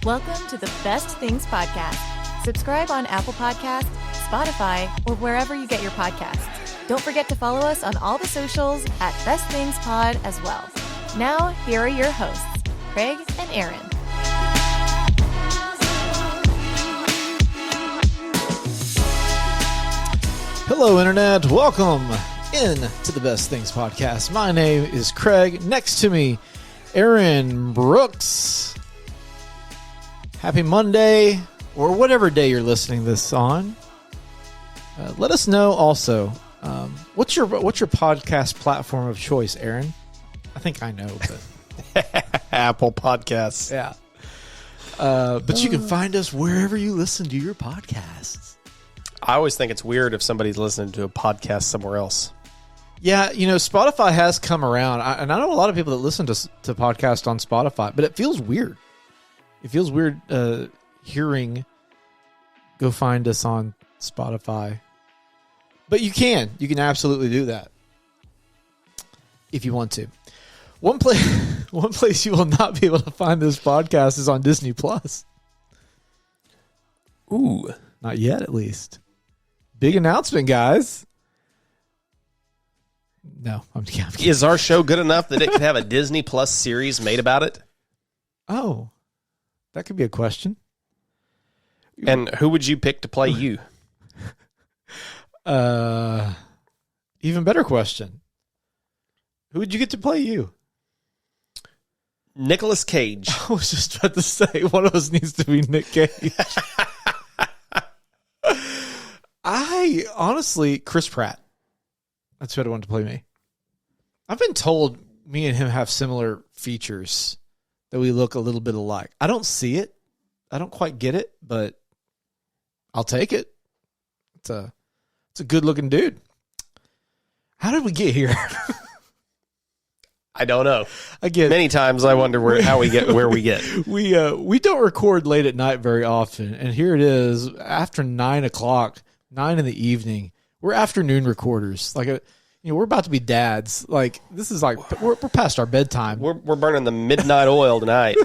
Welcome to the Best Things Podcast. Subscribe on Apple Podcasts, Spotify, or wherever you get your podcasts. Don't forget to follow us on all the socials at Best Things Pod as well. Now, here are your hosts, Craig and Aaron. Hello, Internet. Welcome in to the Best Things Podcast. My name is Craig. Next to me, Aaron Brooks. Happy Monday, or whatever day you're listening this on. Let us know also, what's your podcast platform of choice, Aaron? I think I know, but Apple Podcasts. Yeah. But you can find us wherever you listen to your podcasts. I always think it's weird if somebody's listening to a podcast somewhere else. Yeah, you know, Spotify has come around, and I know a lot of people that listen to podcasts on Spotify, but it feels weird. It feels weird hearing, go find us on Spotify. But you can absolutely do that if you want to. One place you will not be able to find this podcast is on Disney Plus. Ooh. Not yet, at least. Big announcement, guys. No, I'm kidding. Is our show good enough that it could have a Disney Plus series made about it? Oh, that could be a question. And who would you pick to play you? Even better question. Who would you get to play you? Nicolas Cage. I was just about to say, one of us needs to be Nick Cage. I honestly, Chris Pratt. That's who I'd want to play me. I've been told me and him have similar features, that we look a little bit alike. I don't see it. I don't quite get it, but I'll take it. It's a good looking dude. How did we get here? I don't know. Again, many times I wonder how we get where we get. We don't record late at night very often, and here it is after 9 o'clock, 9 in the evening. We're afternoon recorders. Like, we're about to be dads. Like, this is like we're past our bedtime. We're burning the midnight oil tonight.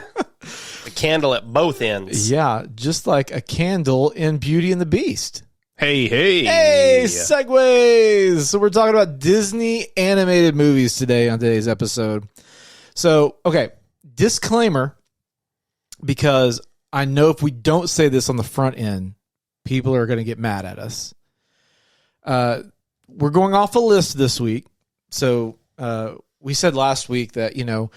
The candle at both ends. Yeah, just like a candle in Beauty and the Beast. Hey, segues. So we're talking about Disney animated movies today on today's episode. So, okay, disclaimer, because I know if we don't say this on the front end, people are going to get mad at us. We're going off a list this week. So we said last week that, you know,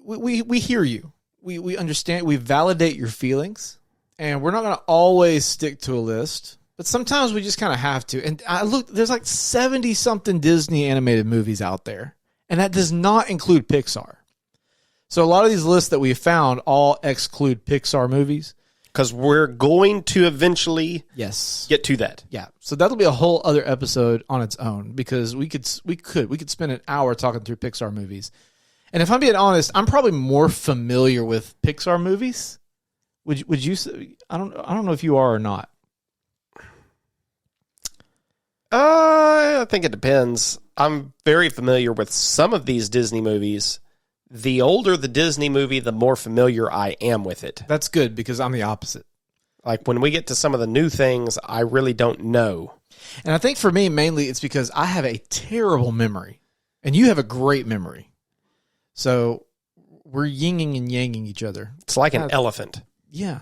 we hear you. We understand. We validate your feelings. And we're not going to always stick to a list, but sometimes we just kind of have to. And I look, there's like 70-something Disney animated movies out there, and that does not include Pixar. So a lot of these lists that we found all exclude Pixar movies. Because we're going to eventually get to that. Yeah. So that'll be a whole other episode on its own, because we could spend an hour talking through Pixar movies. And if I'm being honest, I'm probably more familiar with Pixar movies. Would you say? I don't know if you are or not. I think it depends. I'm very familiar with some of these Disney movies. The older the Disney movie, the more familiar I am with it. That's good, because I'm the opposite. Like, when we get to some of the new things, I really don't know. And I think for me, mainly, it's because I have a terrible memory, and you have a great memory. So we're yinging and yanging each other. It's like an elephant. Yeah.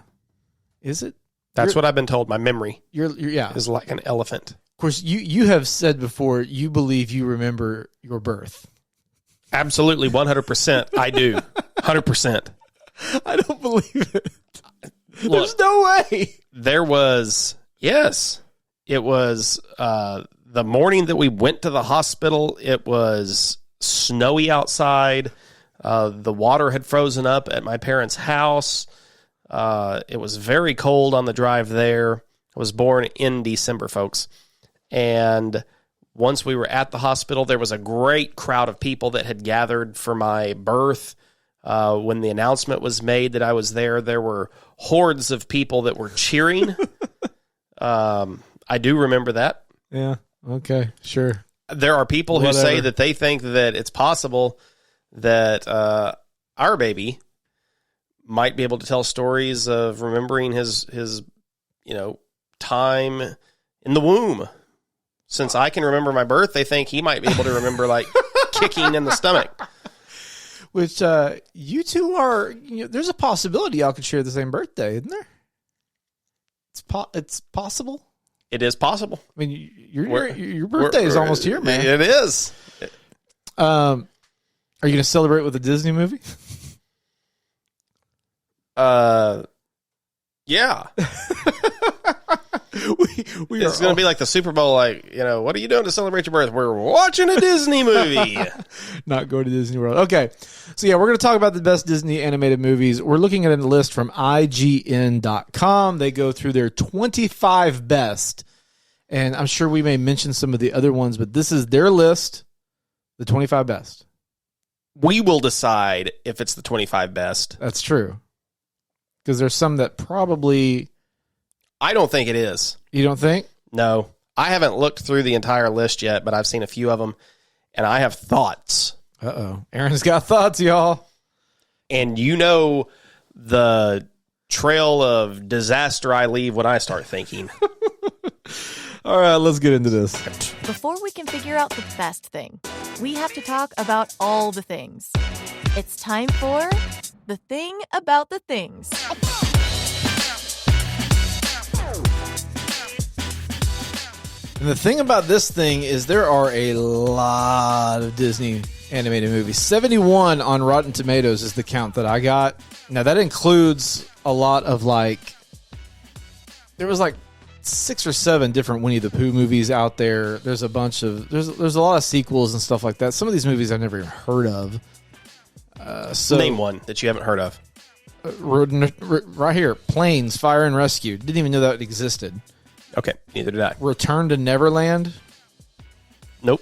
Is it? That's what I've been told. My memory yeah, is like an elephant. Of course, you have said before you believe you remember your birth. Absolutely, 100%. I do. 100%. I don't believe it. There's no way. There was, yes. It was the morning that we went to the hospital. It was snowy outside. The water had frozen up at my parents' house. It was very cold on the drive there. I was born in December, folks. And once we were at the hospital, there was a great crowd of people that had gathered for my birth. When the announcement was made that I was there, there were hordes of people that were cheering. I do remember that. Yeah. Okay. Sure. There are people who say that they think that it's possible that our baby might be able to tell stories of remembering his time in the womb. Since I can remember my birth, they think he might be able to remember like kicking in the stomach. Which you two are. There's a possibility y'all could share the same birthday, isn't there? It's possible. It is possible. I mean, your birthday is almost here, man. It is. Are you going to celebrate with a Disney movie? Yeah. It's going to be like the Super Bowl. Like, what are you doing to celebrate your birth? We're watching a Disney movie. Not going to Disney World. Okay. So, yeah, we're going to talk about the best Disney animated movies. We're looking at a list from IGN.com. They go through their 25 best. And I'm sure we may mention some of the other ones, but this is their list, the 25 best. We will decide if it's the 25 best. That's true. Because there's some that probably... I don't think it is. You don't think? No. I haven't looked through the entire list yet, but I've seen a few of them, and I have thoughts. Uh-oh. Aaron's got thoughts, y'all. And the trail of disaster I leave when I start thinking. All right, let's get into this. Before we can figure out the best thing, we have to talk about all the things. It's time for The Thing About the Things. And the thing about this thing is there are a lot of Disney animated movies. 71 on Rotten Tomatoes is the count that I got. Now, that includes a lot of there was 6 or 7 different Winnie the Pooh movies out there. There's a bunch of, there's a lot of sequels and stuff like that. Some of these movies I've never even heard of. Name one that you haven't heard of. Right here, Planes, Fire and Rescue. Didn't even know that existed. Okay, neither did I. Return to Neverland. Nope.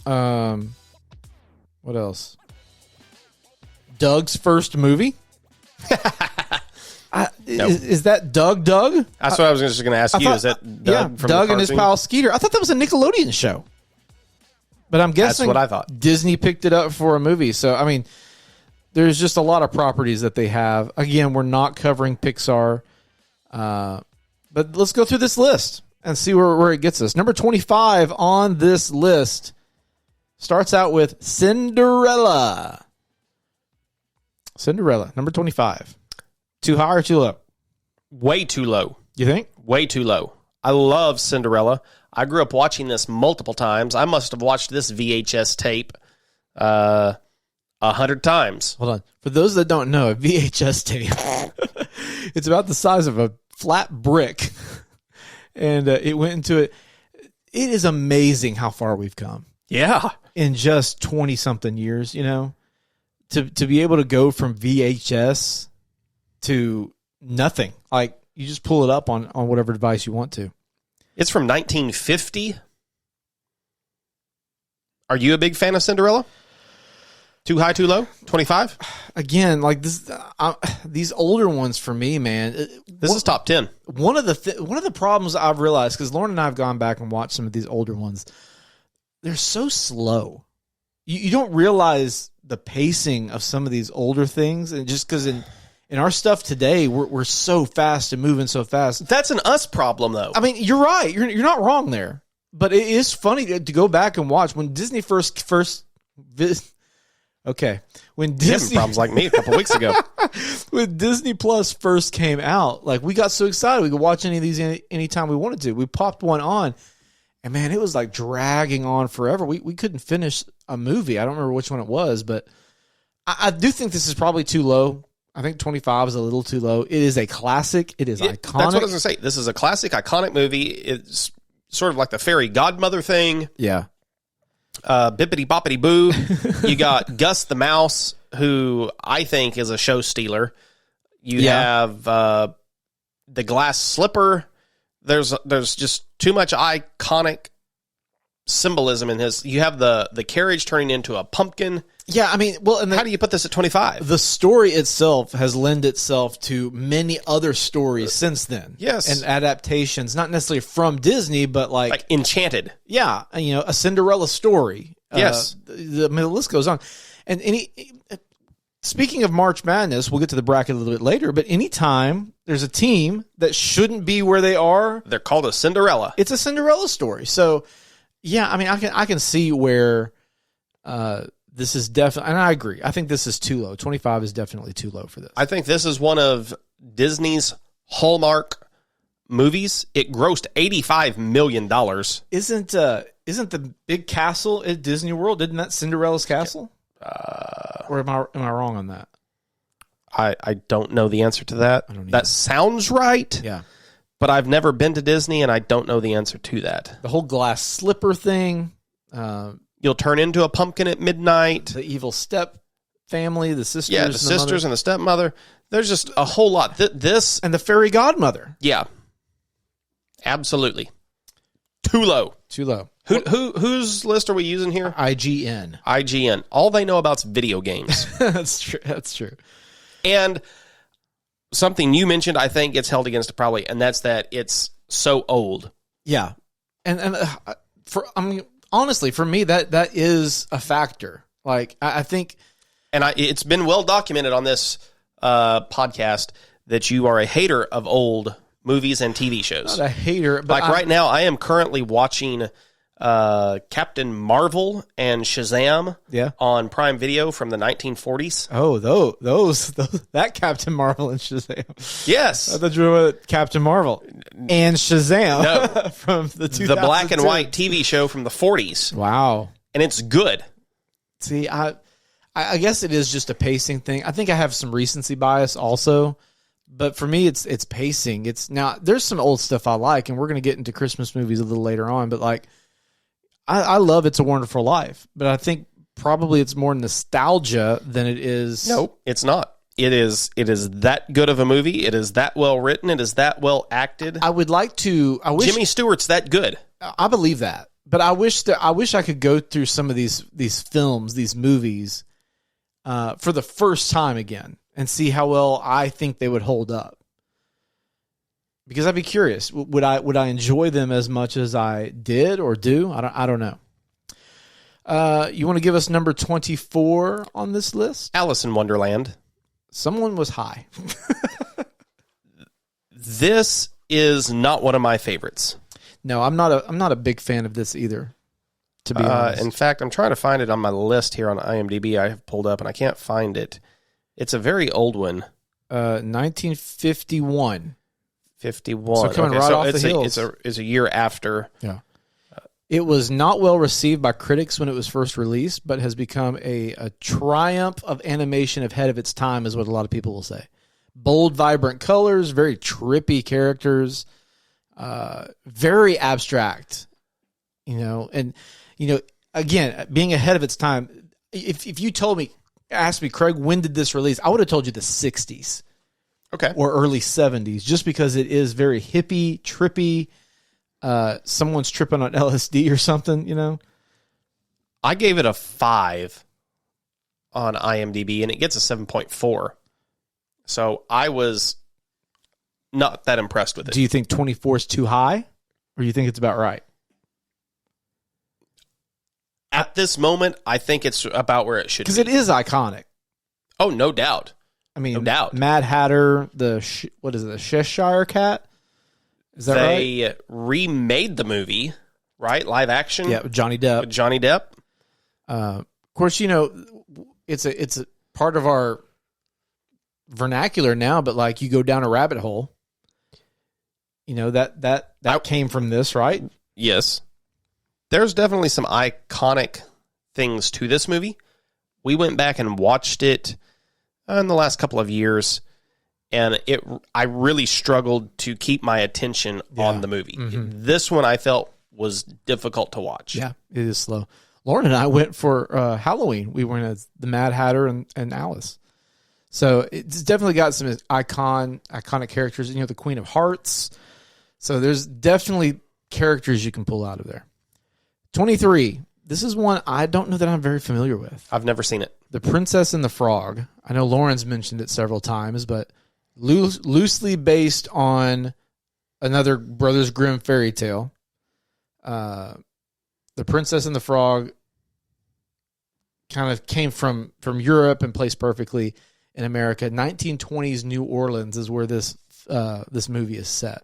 What else? Doug's first movie. Nope. Is that Doug? That's what I was just going to ask you. Is that Doug from Doug the and his cartoon? pal Skeeter? I thought that was a Nickelodeon show. But I'm guessing that's what I thought. Disney picked it up for a movie. So, I mean, there's just a lot of properties that they have. Again, we're not covering Pixar. But let's go through this list and see where it gets us. Number 25 on this list starts out with Cinderella. Cinderella, number 25. Too high or too low? Way too low. You think? Way too low. I love Cinderella. I grew up watching this multiple times. I must have watched this VHS tape 100 times. Hold on. For those that don't know, a VHS tape, it's about the size of a flat brick. And it went into it. It is amazing how far we've come. Yeah. In just 20-something years, to be able to go from VHS to nothing. Like, you just pull it up on whatever device you want to. It's from 1950. Are you a big fan of Cinderella? Too high, too low? 25? Again, like this, these older ones for me, man. This is top 10. One of the problems I've realized, because Lauren and I have gone back and watched some of these older ones, they're so slow. You don't realize the pacing of some of these older things, and just because in our stuff today, we're so fast and moving so fast. That's an us problem, though. I mean, you're right. You're not wrong there. But it is funny to go back and watch when Disney first. Okay, when Disney problems like me a couple weeks ago. When Disney Plus first came out, like, we got so excited we could watch any of these anytime we wanted to. We popped one on, and man, it was like dragging on forever. We couldn't finish a movie. I don't remember which one it was, but I do think this is probably too low. I think 25 is a little too low. It is a classic. It is iconic. That's what I was going to say. This is a classic, iconic movie. It's sort of like the fairy godmother thing. Yeah. Bippity boppity boo. You got Gus the Mouse, who I think is a show stealer. You have the glass slipper. There's just too much iconic symbolism in his. You have the carriage turning into a pumpkin. Yeah, I mean, well, and how do you put this at 25? The story itself has lent itself to many other stories since then. Yes, and adaptations, not necessarily from Disney, but like Enchanted. Yeah, a Cinderella story. Yes, the list goes on, and speaking of March Madness, we'll get to the bracket a little bit later, but anytime there's a team that shouldn't be where they are, They're called a Cinderella. it's a Cinderella story. So, yeah, I mean, I can see where this is definitely, and I agree. I think this is too low. 25 is definitely too low for this. I think this is one of Disney's hallmark movies. It grossed $85 million. Isn't the big castle at Disney World? Isn't that Cinderella's castle? Or am I wrong on that? I don't know the answer to that. I don't either. That sounds right. Yeah. But I've never been to Disney, and I don't know the answer to that. The whole glass slipper thing. You'll turn into a pumpkin at midnight. The evil step family, the sisters. Yeah, the sisters and the stepmother. There's just a whole lot. This and the fairy godmother. Yeah. Absolutely. Too low. Too low. Whose list are we using here? IGN. IGN. All they know about is video games. That's true. That's true. And something you mentioned, I think gets held against it probably, and that's that it's so old. Yeah, and honestly, for me, that is a factor. Like I think, and it's been well documented on this podcast that you are a hater of old movies and TV shows. Not a hater, but right now, I am currently watching Captain Marvel and Shazam on Prime Video from the 1940s. Oh, those that Captain Marvel and Shazam. Yes. I thought you were with Captain Marvel and Shazam no. from the 2002. The black and white TV show from the 40s. Wow. And it's good. See, I guess it is just a pacing thing. I think I have some recency bias also. But for me, it's pacing. It's now there's some old stuff I like, and we're going to get into Christmas movies a little later on. But like, I love It's a Wonderful Life, but I think probably it's more nostalgia than it is. No, it's not. It is that good of a movie. It is that well written. It is that well acted. I wish Jimmy Stewart's that good. I believe that, but I wish I could go through some of these films, these movies, for the first time again and see how well I think they would hold up. Because I'd be curious, would I enjoy them as much as I did or do? I don't know. You want to give us number 24 on this list? Alice in Wonderland. Someone was high. This is not one of my favorites. No, I'm not a big fan of this either. To be honest, in fact, I'm trying to find it on my list here on IMDb. I have pulled up and I can't find it. It's a very old one. 1951. 51. So coming right off the heels. It's a year after. Yeah. It was not well received by critics when it was first released, but has become a triumph of animation ahead of its time, is what a lot of people will say. Bold, vibrant colors, very trippy characters, very abstract, and again, being ahead of its time. If you asked me, Craig, when did this release? I would have told you the 60s. Okay. Or early 70s, just because it is very hippie, trippy. Someone's tripping on LSD or something, I gave it a 5 on IMDb, and it gets a 7.4. So I was not that impressed with it. Do you think 24 is too high, or do you think it's about right? At this moment, I think it's about where it should be. Because it is iconic. Oh, no doubt. I mean, no doubt. Mad Hatter, the Cheshire Cat? Is that right? They remade the movie, right? Live action. Yeah, with Johnny Depp. With Johnny Depp. Of course, it's a part of our vernacular now, but like you go down a rabbit hole. That came from this, right? Yes. There's definitely some iconic things to this movie. We went back and watched it in the last couple of years, and I really struggled to keep my attention on the movie. Mm-hmm. This one I felt was difficult to watch. Yeah, it is slow. Lauren and I went for Halloween. We went as the Mad Hatter and Alice. So it's definitely got some iconic characters. The Queen of Hearts. So there's definitely characters you can pull out of there. 23. This is one I don't know that I'm very familiar with. I've never seen it. The Princess and the Frog. I know Lauren's mentioned it several times, but loosely based on another Brothers Grimm fairy tale. The Princess and the Frog kind of came from Europe and placed perfectly in America. 1920s New Orleans is where this movie is set.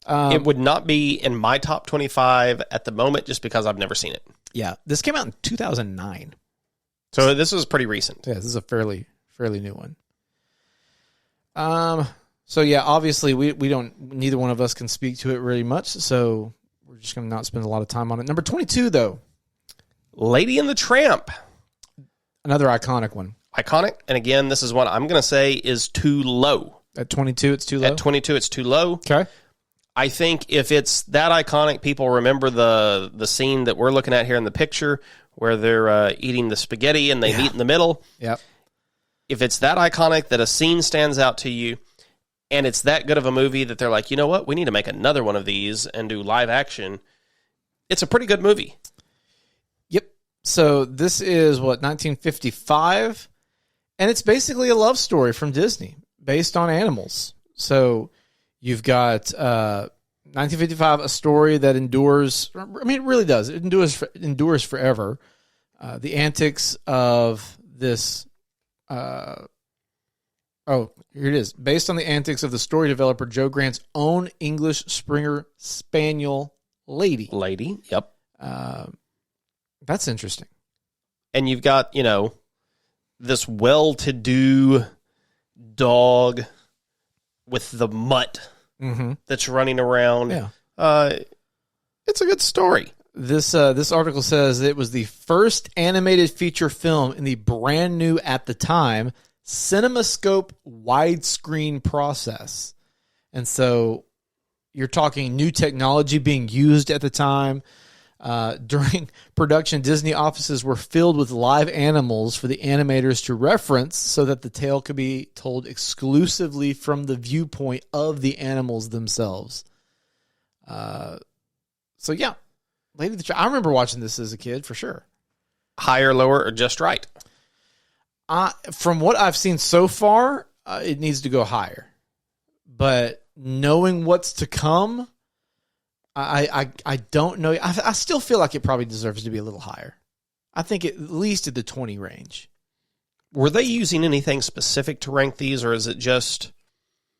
It would not be in my top 25 at the moment just because I've never seen it. Yeah, this came out in 2009. So this was pretty recent. Yeah, this is a fairly new one. So yeah, obviously we don't, neither one of us can speak to it really much, so we're just going to not spend a lot of time on it. Number 22 though. Lady and the Tramp. Another iconic one. Iconic. And again, this is one I'm going to say is too low. At 22, it's too low? At 22, it's too low. Okay. I think if it's that iconic, people remember the scene that we're looking at here in the picture where they're eating the spaghetti and they meet in the middle. Yep. If it's that iconic that a scene stands out to you and it's that good of a movie that they're like, you know what, we need to make another one of these and do live action, it's a pretty good movie. Yep. So this is, 1955? And it's basically a love story from Disney based on animals. So you've got 1955, a story that endures. I mean, it really does. It endures forever. The antics of this. Here it is. Based on the antics of the story developer Joe Grant's own English Springer Spaniel, Lady. Lady, yep. That's interesting. And you've got, this well-to-do dog with the mutt that's running around. Yeah. It's a good story. This article says it was the first animated feature film in the brand new, at the time, CinemaScope widescreen process. And so you're talking new technology being used at the time. During production, Disney offices were filled with live animals for the animators to reference so that the tale could be told exclusively from the viewpoint of the animals themselves. So yeah, Lady the Tramp. I remember watching this as a kid for sure. Higher, lower, or just right? From what I've seen so far, it needs to go higher. But knowing what's to come, I don't know. I still feel like it probably deserves to be a little higher. I think at least at the 20 range. Were they using anything specific to rank these, or is it just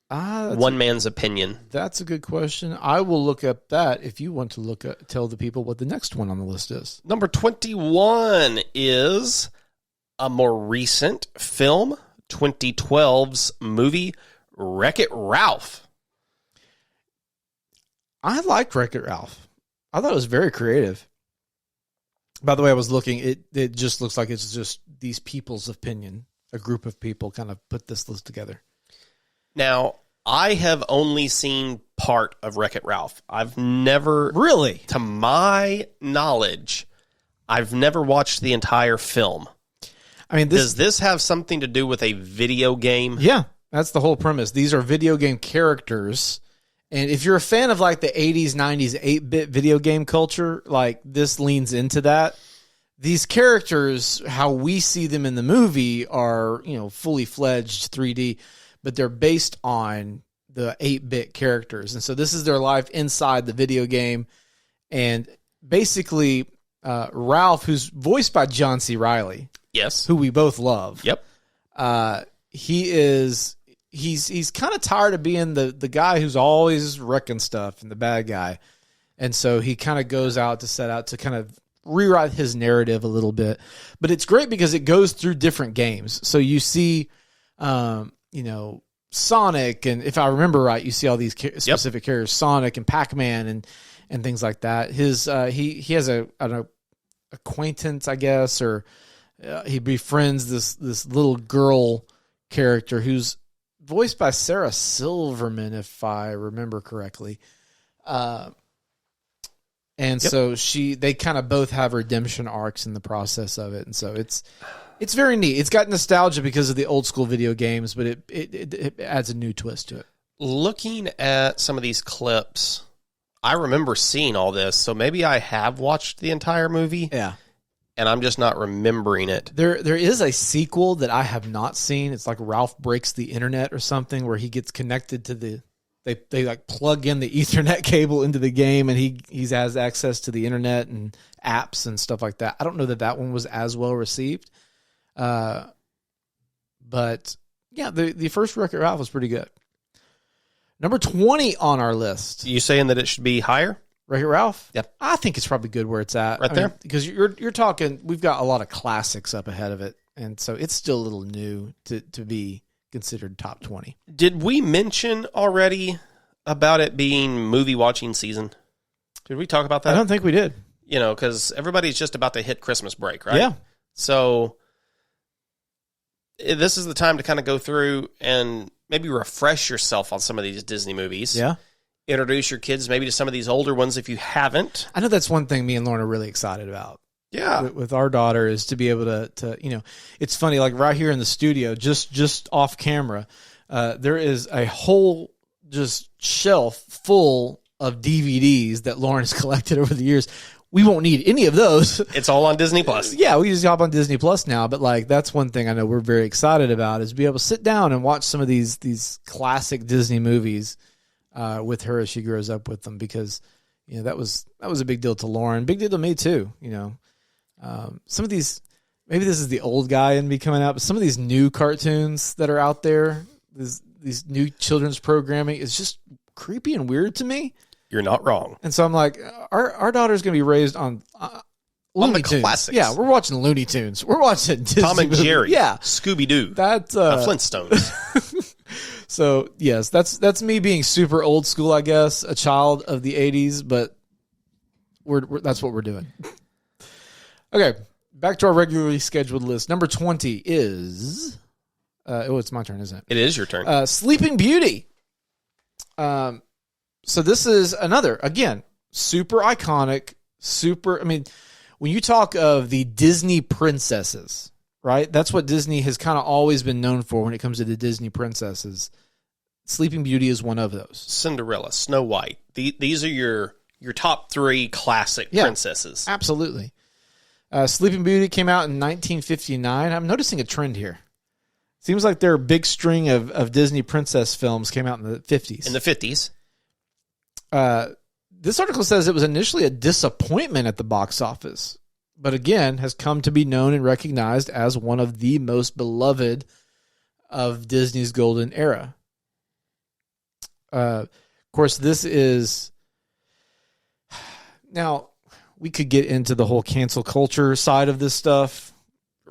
one man's opinion? That's a good question. I will look up that if you want to tell the people what the next one on the list is. Number 21 is a more recent film, 2012's movie, Wreck-It Ralph. I liked Wreck-It Ralph. I thought it was very creative. By the way, I was looking. It just looks like it's just these people's opinion. A group of people kind of put this list together. Now, I have only seen part of Wreck-It Ralph. I've never... Really? To my knowledge, I've never watched the entire film. I mean, does this have something to do with a video game? Yeah, that's the whole premise. These are video game characters. And if you're a fan of like the 80s, 90s, 8-bit video game culture, like this leans into that. These characters, how we see them in the movie are, fully fledged 3D, but they're based on the 8-bit characters. And so this is their life inside the video game. And basically, Ralph, who's voiced by John C. Reilly. Yes. Who we both love. Yep. He's kind of tired of being the guy who's always wrecking stuff and the bad guy. And so he kind of goes out to set out to kind of rewrite his narrative a little bit. But it's great because it goes through different games. So you see, Sonic, and if I remember right, you see all these specific characters, Sonic and Pac-Man and things like that. His he has an acquaintance, I guess, or he befriends this little girl character who's voiced by Sarah Silverman, if I remember correctly. So they kind of both have redemption arcs in the process of it. And so it's very neat. It's got nostalgia because of the old school video games, but it adds a new twist to it. Looking at some of these clips, I remember seeing all this. So maybe I have watched the entire movie. Yeah. And I'm just not remembering it. There is a sequel that I have not seen. It's like Ralph Breaks the Internet or something, where he gets connected to the they like plug in the Ethernet cable into the game, and he has access to the internet and apps and stuff like that. I don't know that one was as well received, but yeah, the first Wreck-It Ralph was pretty good. Number 20 on our list. You saying that it should be higher? Wreck-It Ralph? Yep. I think it's probably good where it's at. Right there? Because you're talking, we've got a lot of classics up ahead of it, and so it's still a little new to be considered top 20. Did we mention already about it being movie watching season? Did we talk about that? I don't think we did. You know, because everybody's just about to hit Christmas break, right? Yeah. So this is the time to kind of go through and maybe refresh yourself on some of these Disney movies. Yeah. Introduce your kids maybe to some of these older ones if you haven't. I know that's one thing me and Lauren are really excited about. Yeah. With our daughter is to be able to it's funny, like right here in the studio, just off camera, there is a whole just shelf full of DVDs that Lauren has collected over the years. We won't need any of those. It's all on Disney Plus. Yeah, we just hop on Disney Plus now, but like that's one thing I know we're very excited about is be able to sit down and watch some of these classic Disney movies with her as she grows up with them, because that was a big deal to Lauren, big deal to me too. Some of these, maybe this is the old guy in me coming out, but some of these new cartoons that are out there, these new children's programming is just creepy and weird to me. You're not wrong. And so I'm like, our daughter's going to be raised on Looney Tunes. Classics. Yeah, we're watching Looney Tunes. We're watching Disney Tom and movies. Jerry. Yeah. Scooby-Doo. That's Flintstones. So, yes, that's me being super old school, I guess, a child of the 80s, but that's what we're doing. Okay, back to our regularly scheduled list. Number 20 is... it's my turn, isn't it? It is your turn. Sleeping Beauty. So this is another, again, super iconic, when you talk of the Disney princesses, right? That's what Disney has kind of always been known for when it comes to the Disney princesses. Sleeping Beauty is one of those. Cinderella, Snow White. These are your top three classic princesses. Absolutely. Sleeping Beauty came out in 1959. I'm noticing a trend here. Seems like their big string of Disney princess films came out in the 50s. In the 50s. This article says it was initially a disappointment at the box office, but again, has come to be known and recognized as one of the most beloved of Disney's golden era. Of course, this is... Now, we could get into the whole cancel culture side of this stuff.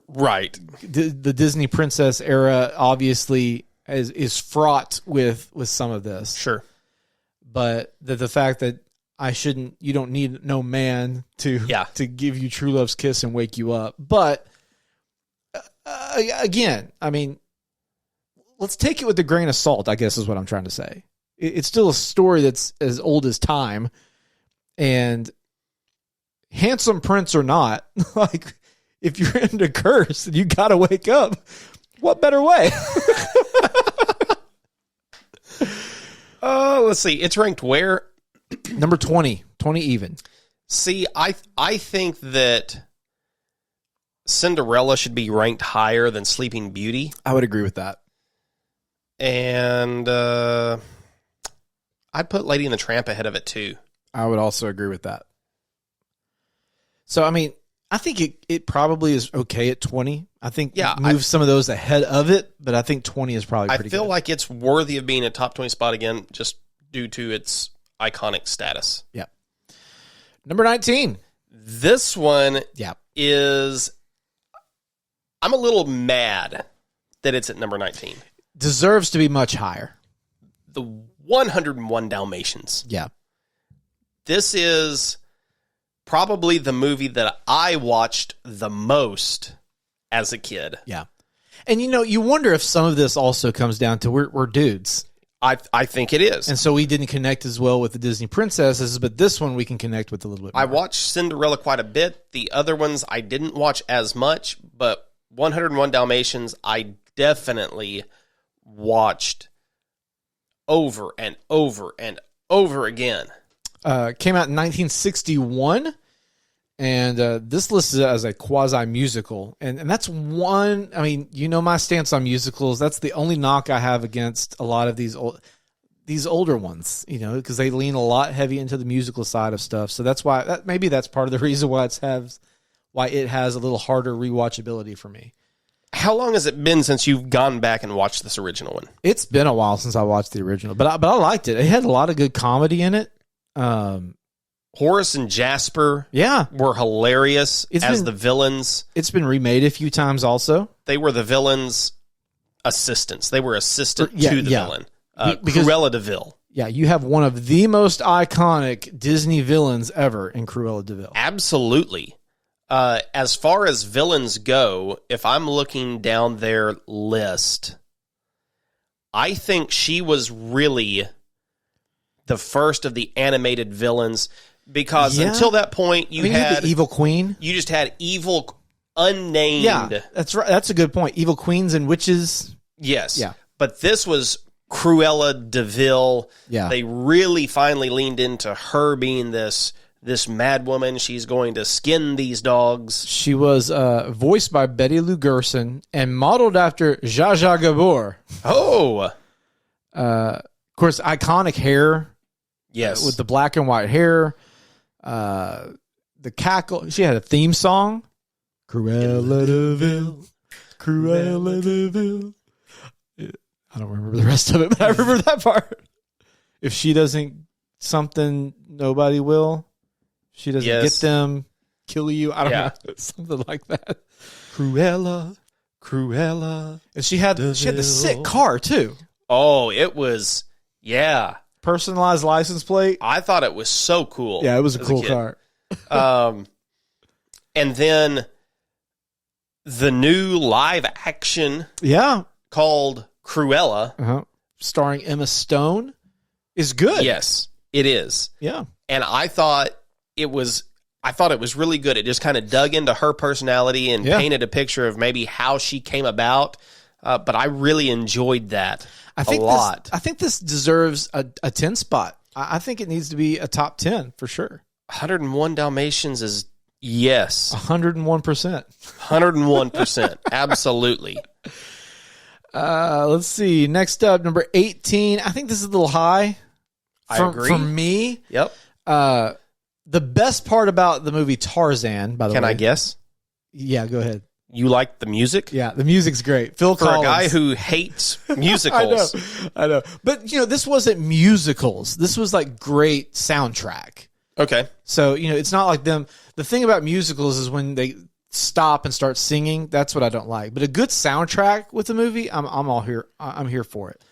Right. The Disney princess era obviously is fraught with some of this. Sure. But the fact that you don't need no man to give you true love's kiss and wake you up. But again, let's take it with a grain of salt, I guess is what I'm trying to say. It's still a story that's as old as time, and handsome prince or not, like if you're into curse and you got to wake up, what better way? Let's see. It's ranked where? Number 20 even. See, I think that Cinderella should be ranked higher than Sleeping Beauty. I would agree with that. And I'd put Lady and the Tramp ahead of it too. I would also agree with that. So, I think it probably is okay at 20. I think move some of those ahead of it, but I think 20 is probably pretty good. I feel like it's worthy of being a top 20 spot again, just due to its iconic status. Yeah. Number 19. This one is... I'm a little mad that it's at number 19. Deserves to be much higher. The 101 Dalmatians. Yeah. This is probably the movie that I watched the most as a kid. Yeah. And you wonder if some of this also comes down to we're dudes. I think it is. And so we didn't connect as well with the Disney princesses, but this one we can connect with a little bit more. I watched Cinderella quite a bit. The other ones I didn't watch as much, but 101 Dalmatians I definitely watched over and over and over again. Came out in 1961, and this listed as a quasi-musical. And that's one, my stance on musicals. That's the only knock I have against a lot of these old... these older ones, you know, because they lean a lot heavy into the musical side of stuff. So that's why maybe that's part of the reason why it has a little harder rewatchability for me. How long has it been since you've gone back and watched this original one? It's been a while since I watched the original, but I liked it. It had a lot of good comedy in it. Horace and Jasper were hilarious the villains. It's been remade a few times also. They were the villain's assistants. They were assistant to the villain. Cruella de Vil. Yeah, you have one of the most iconic Disney villains ever in Cruella de Vil. Absolutely. As far as villains go, if I'm looking down their list, I think she was really the first of the animated villains, because until that point you had the Evil Queen. You just had evil unnamed. Yeah, that's right. That's a good point. Evil queens and witches. Yes. Yeah. But this was Cruella de Vil. Yeah. They really finally leaned into her being this mad woman. She's going to skin these dogs. She was voiced by Betty Lou Gerson and modeled after Zsa Zsa Gabor. Oh. Of course, iconic hair. Yes. With the black and white hair. The cackle. She had a theme song. Cruella de Vil. Cruella de Vil. I don't remember the rest of it, but I remember that part. If she doesn't something, nobody will. She doesn't get them, kill you. I don't know. Something like that. Cruella. And she had the sick car, too. Oh, it was, personalized license plate. I thought it was so cool. Yeah, it was a cool car. And then the new live action called Cruella, starring Emma Stone, is good. Yes, it is. Yeah. And I thought it was really good. It just kind of dug into her personality and painted a picture of maybe how she came about. But I really enjoyed that a lot. I think this deserves a 10 spot. I think it needs to be a top 10 for sure. 101 Dalmatians is, yes. 101%. 101%. Absolutely. Let's see. Next up, number 18. I think this is a little high. I agree. For me. Yep. The best part about the movie Tarzan, by the way. Can I guess? Yeah, go ahead. You like the music? Yeah, the music's great. Phil Collins. For a guy who hates musicals. I know. But, this wasn't musicals. This was like great soundtrack. Okay. So, it's not like them. The thing about musicals is when they stop and start singing, that's what I don't like. But a good soundtrack with the movie, I'm all here. I'm here for it.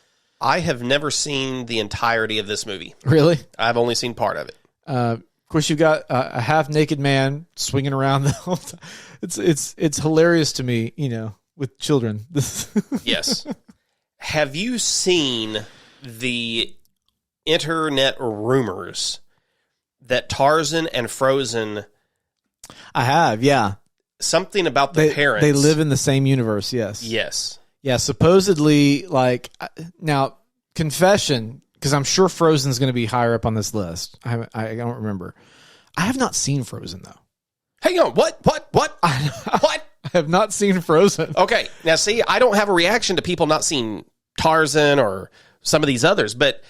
I have never seen the entirety of this movie. Really? I've only seen part of it. Of course, you've got a half-naked man swinging around the whole time. It's hilarious to me, with children. Yes. Have you seen the internet rumors that Tarzan and Frozen... I have, yeah. Something about the parents. They live in the same universe, yes. Yes. Yeah, supposedly, now, confession, because I'm sure Frozen's going to be higher up on this list. I don't remember. I have not seen Frozen, though. Hang on, what? What? I have not seen Frozen. Okay, now see, I don't have a reaction to people not seeing Tarzan or some of these others, but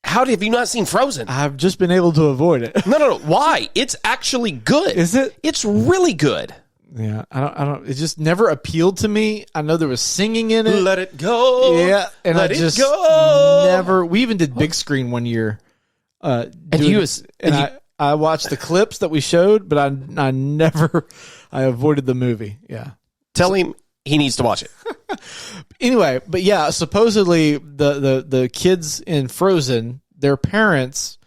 how have you not seen Frozen? I've just been able to avoid it. No. Why? It's actually good. Is it? It's really good. Yeah, I don't. It just never appealed to me. I know there was singing in it. Let it go. Yeah, and Let I just it go. never. We even did big screen one year. I watched the clips that we showed, but I never. I avoided the movie. Yeah, tell him he needs to watch it. Anyway, but yeah, supposedly the kids in Frozen, their parents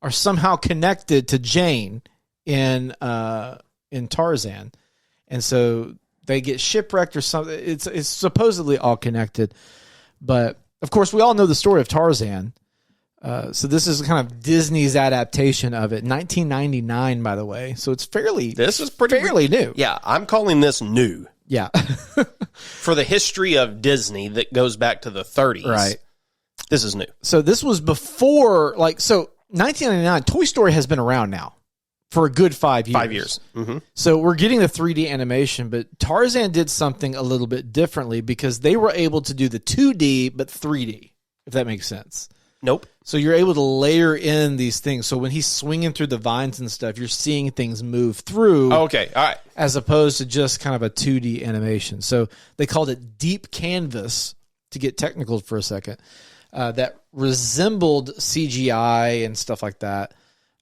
are somehow connected to Jane in Tarzan, and so they get shipwrecked or something. It's supposedly all connected, but of course we all know the story of Tarzan. So this is kind of Disney's adaptation of it, 1999, by the way. So it's fairly new. Yeah, I'm calling this new. Yeah. For the history of Disney that goes back to the 30s. Right. This is new. So this was before, 1999, Toy Story has been around now for a good 5 years. 5 years. Mm-hmm. So we're getting the 3D animation, but Tarzan did something a little bit differently because they were able to do the 2D, but 3D, if that makes sense. Nope. So you're able to layer in these things. So when he's swinging through the vines and stuff, you're seeing things move through. Oh, okay. All right. As opposed to just kind of a 2D animation. So they called it deep canvas, to get technical for a second, that resembled CGI and stuff like that,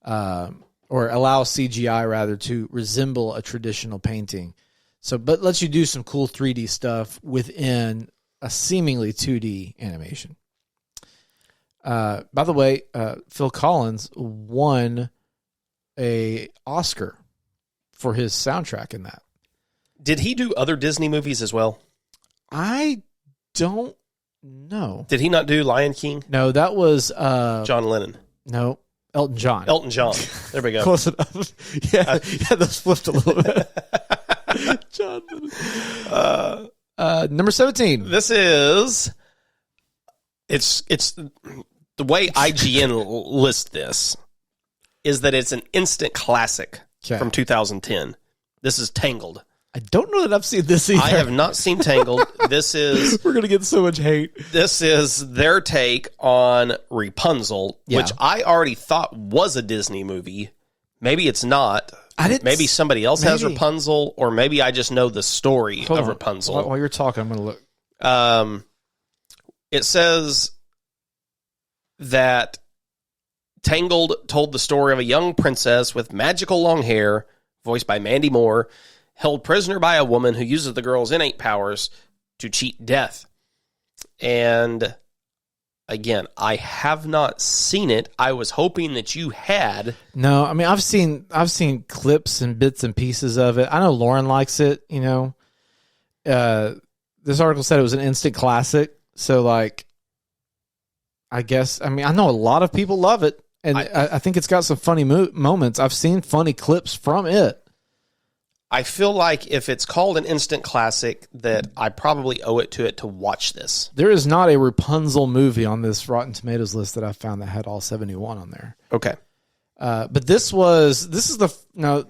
or allow CGI rather to resemble a traditional painting. So, but lets you do some cool 3D stuff within a seemingly 2D animation. By the way, Phil Collins won a Oscar for his soundtrack in that. Did he do other Disney movies as well? I don't know. Did he not do Lion King? No, that was John Lennon. No, Elton John. Elton John. There we go. Close enough. Yeah, those flipped a little bit. John Lennon. Number 17. This is it's the way IGN lists this is that it's an instant classic from 2010. This is Tangled. I don't know that I've seen this either. I have not seen Tangled. This is we're gonna get so much hate. This is their take on Rapunzel, which I already thought was a Disney movie. Maybe it's not. Maybe somebody else has Rapunzel, or maybe I just know the story of Rapunzel. While you're talking, I'm going to look. It says that Tangled told the story of a young princess with magical long hair, voiced by Mandy Moore, held prisoner by a woman who uses the girl's innate powers to cheat death. And again, I have not seen it. I was hoping that you had. No, I mean I've seen clips and bits and pieces of it. I know Lauren likes it. You know, this article said it was an instant classic. So like, I guess I know a lot of people love it, and I think it's got some funny moments. I've seen funny clips from it. I feel like if it's called an instant classic, that I probably owe it to watch this. There is not a Rapunzel movie on this Rotten Tomatoes list that I found that had all 71 on there. Okay. But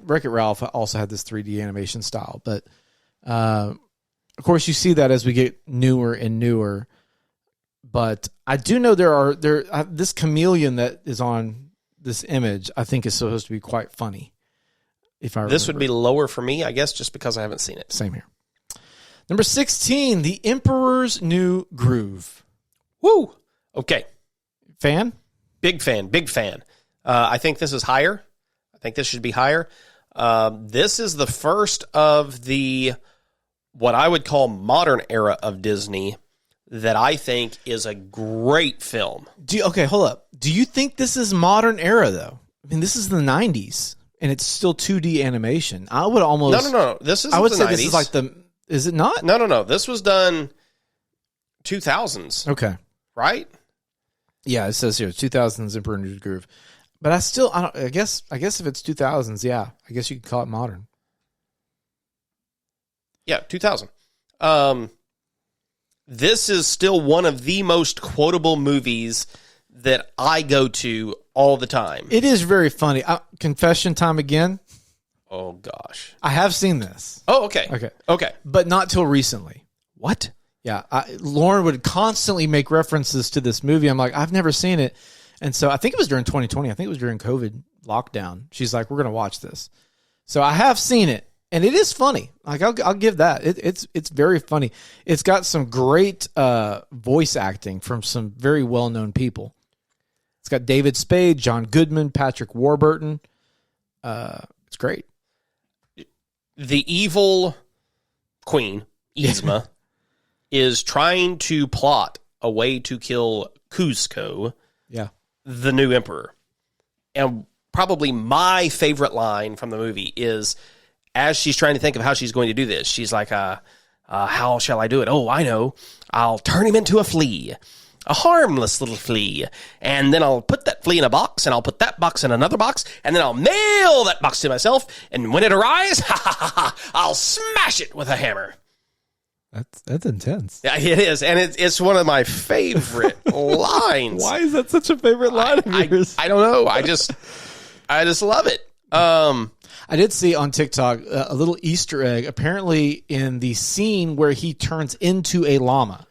Wreck-It Ralph also had this 3D animation style, but of course you see that as we get newer and newer. But I do know this chameleon that is on this image, I think is supposed to be quite funny. This would be lower for me, I guess, just because I haven't seen it. Same here. Number 16, The Emperor's New Groove. Woo! Okay. Fan? Big fan. I think this is higher. I think this should be higher. This is the first of the, what I would call modern era of Disney that I think is a great film. Okay, hold up. Do you think this is modern era, though? I mean, this is the 90s. And it's still 2D animation. I would almost... No. This is. I would say 90s. this is like the... Is it not? No. This was done 2000s. Okay. Right? Yeah, it says here 2000s Emperor's New Groove. But I guess if it's 2000s, yeah, I guess you could call it modern. Yeah, 2000. This is still one of the most quotable movies that I go to all the time. It is very funny. Confession time again. Oh, gosh. I have seen this. Oh, okay. Okay. But not till recently. What? Yeah. Lauren would constantly make references to this movie. I'm like, I've never seen it. And so I think it was during 2020. I think it was during COVID lockdown. She's like, we're going to watch this. So I have seen it. And it is funny. Like I'll give that. It's very funny. It's got some great voice acting from some very well-known people. It's got David Spade, John Goodman, Patrick Warburton. It's great. The evil queen, Yzma, is trying to plot a way to kill Kuzco, the new emperor. And probably my favorite line from the movie is, as she's trying to think of how she's going to do this, she's like, how shall I do it? Oh, I know. I'll turn him into a flea. A harmless little flea. And then I'll put that flea in a box, and I'll put that box in another box, and then I'll nail that box to myself, and when it arrives, I'll smash it with a hammer. That's intense. Yeah, it is, and it's one of my favorite lines. Why is that such a favorite line of yours? I don't know. I just love it. I did see on TikTok a little Easter egg, apparently in the scene where he turns into a llama.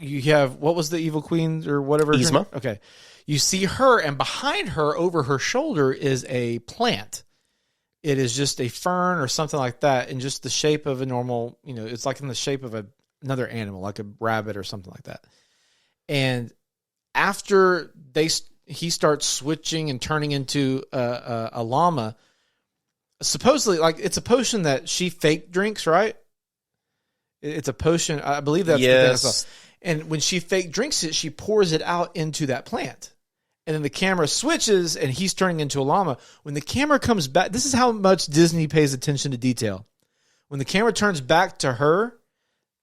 you have, what was the evil queen or whatever? Yzma. Okay. You see her, and behind her, over her shoulder, is a plant. It is just a fern or something like that, in just the shape of a normal, it's like in the shape of another animal, like a rabbit or something like that. And after he starts switching and turning into a llama, supposedly, like, it's a potion that she fake drinks, right? It's a potion. I believe that's the thing I saw. And when she fake drinks it, she pours it out into that plant. And then the camera switches, and he's turning into a llama. When the camera comes back, this is how much Disney pays attention to detail. When the camera turns back to her,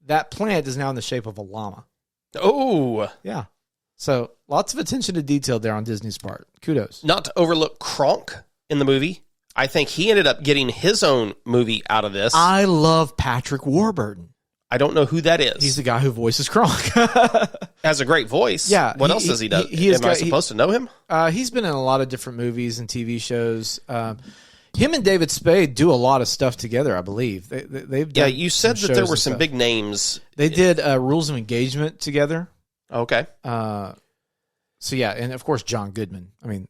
that plant is now in the shape of a llama. Oh. Yeah. So lots of attention to detail there on Disney's part. Kudos. Not to overlook Kronk in the movie. I think he ended up getting his own movie out of this. I love Patrick Warburton. I don't know who that is. He's the guy who voices Kronk. Has a great voice. Yeah. What else has he done? Am I supposed to know him? He's been in a lot of different movies and TV shows. Him and David Spade do a lot of stuff together, I believe. They've done you said that there were some big names. They did Rules of Engagement together. Okay. So, yeah, and of course, John Goodman. I mean,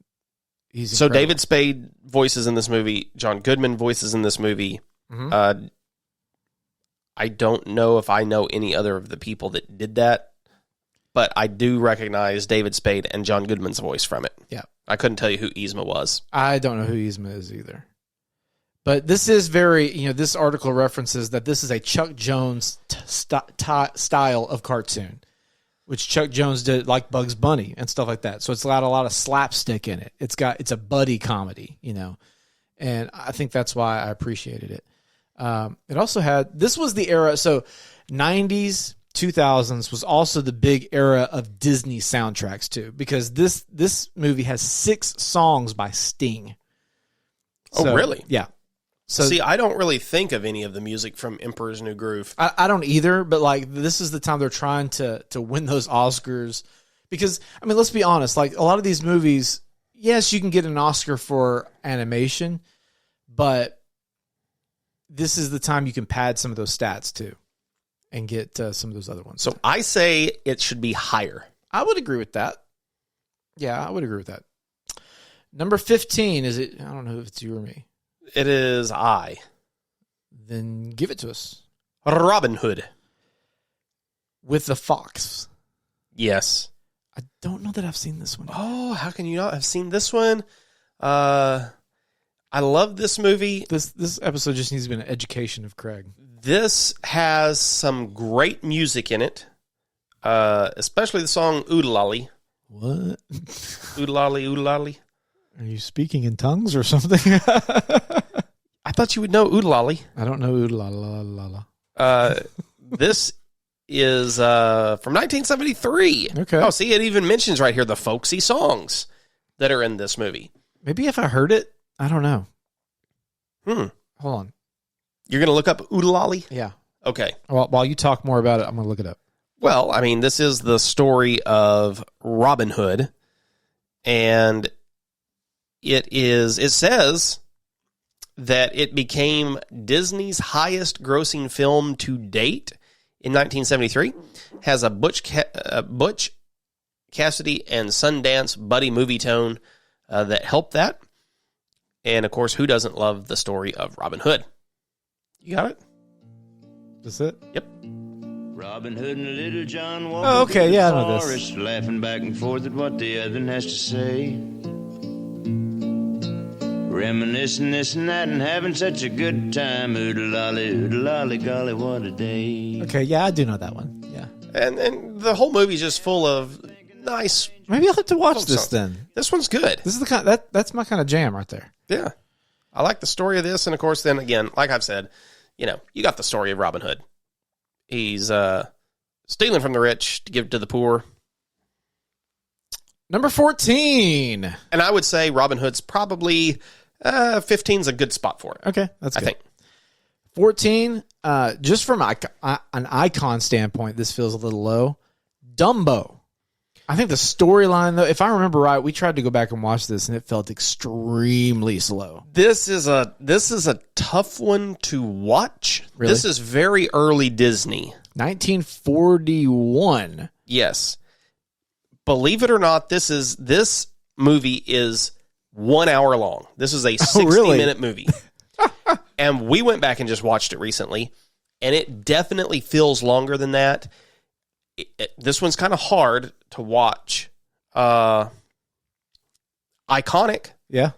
he's so incredible. David Spade voices in this movie. John Goodman voices in this movie. Mm-hmm. I don't know if I know any other of the people that did that, but I do recognize David Spade and John Goodman's voice from it. Yeah. I couldn't tell you who Yzma was. I don't know who Yzma is either. But this is very, this article references that this is a Chuck Jones style of cartoon, which Chuck Jones did, like Bugs Bunny and stuff like that. So it's got a lot of slapstick in it. It's a buddy comedy, and I think that's why I appreciated it. It also this was the era, so 90s, 2000s was also the big era of Disney soundtracks too, because this movie has 6 songs by Sting. Oh, really? Yeah. So see, I don't really think of any of the music from Emperor's New Groove. I don't either, but like this is the time they're trying to win those Oscars, because I mean, let's be honest, like a lot of these movies, yes, you can get an Oscar for animation, but this is the time you can pad some of those stats too and get some of those other ones. So I say it should be higher. I would agree with that. Yeah, I would agree with that. Number 15, is it? I don't know if it's you or me. It is I. Then give it to us. Robin Hood. With the Fox. Yes. I don't know that I've seen this one. Oh, how can you not have seen this one? I love this movie. This episode just needs to be an education of Craig. This has some great music in it, especially the song Oodalali. What? Oodalali, Oodalali. Are you speaking in tongues or something? I thought you would know Oodalali. I don't know Oodalala. This is from 1973. Okay. Oh, see, it even mentions right here the folksy songs that are in this movie. Maybe if I heard it, I don't know. Hold on. You're going to look up Oodalali? Yeah. Okay. Well, while you talk more about it, I'm going to look it up. Well, I mean, this is the story of Robin Hood, and it says that it became Disney's highest grossing film to date in 1973, has a Butch Cassidy and Sundance buddy movie tone that helped that. And, of course, who doesn't love the story of Robin Hood? You got it? That's it? Yep. Robin Hood and Little John walk Oh, okay, through yeah, I the know this. forest, laughing back and forth at what the other has to say. Reminiscing this and that and having such a good time. Oodle-lolly, golly, what a day. Okay, yeah, I do know that one. Yeah. And the whole movie's just full of nice... Maybe I'll have to watch folk this songs. then. This one's good. This is the kind that's my kind of jam right there. Yeah. I like the story of this. And, of course, then again, like I've said, you got the story of Robin Hood. He's stealing from the rich to give to the poor. Number 14. And I would say Robin Hood's probably 15's a good spot for it. Okay, that's good. I think. 14, just from an icon standpoint, this feels a little low. Dumbo. I think the storyline, though, if I remember right, we tried to go back and watch this, and it felt extremely slow. This is a tough one to watch. Really? This is very early Disney. 1941. Yes. Believe it or not, this movie is 1 hour long. This is a 60-minute movie. And we went back and just watched it recently, and it definitely feels longer than that. This one's kind of hard to watch. Iconic. Yeah.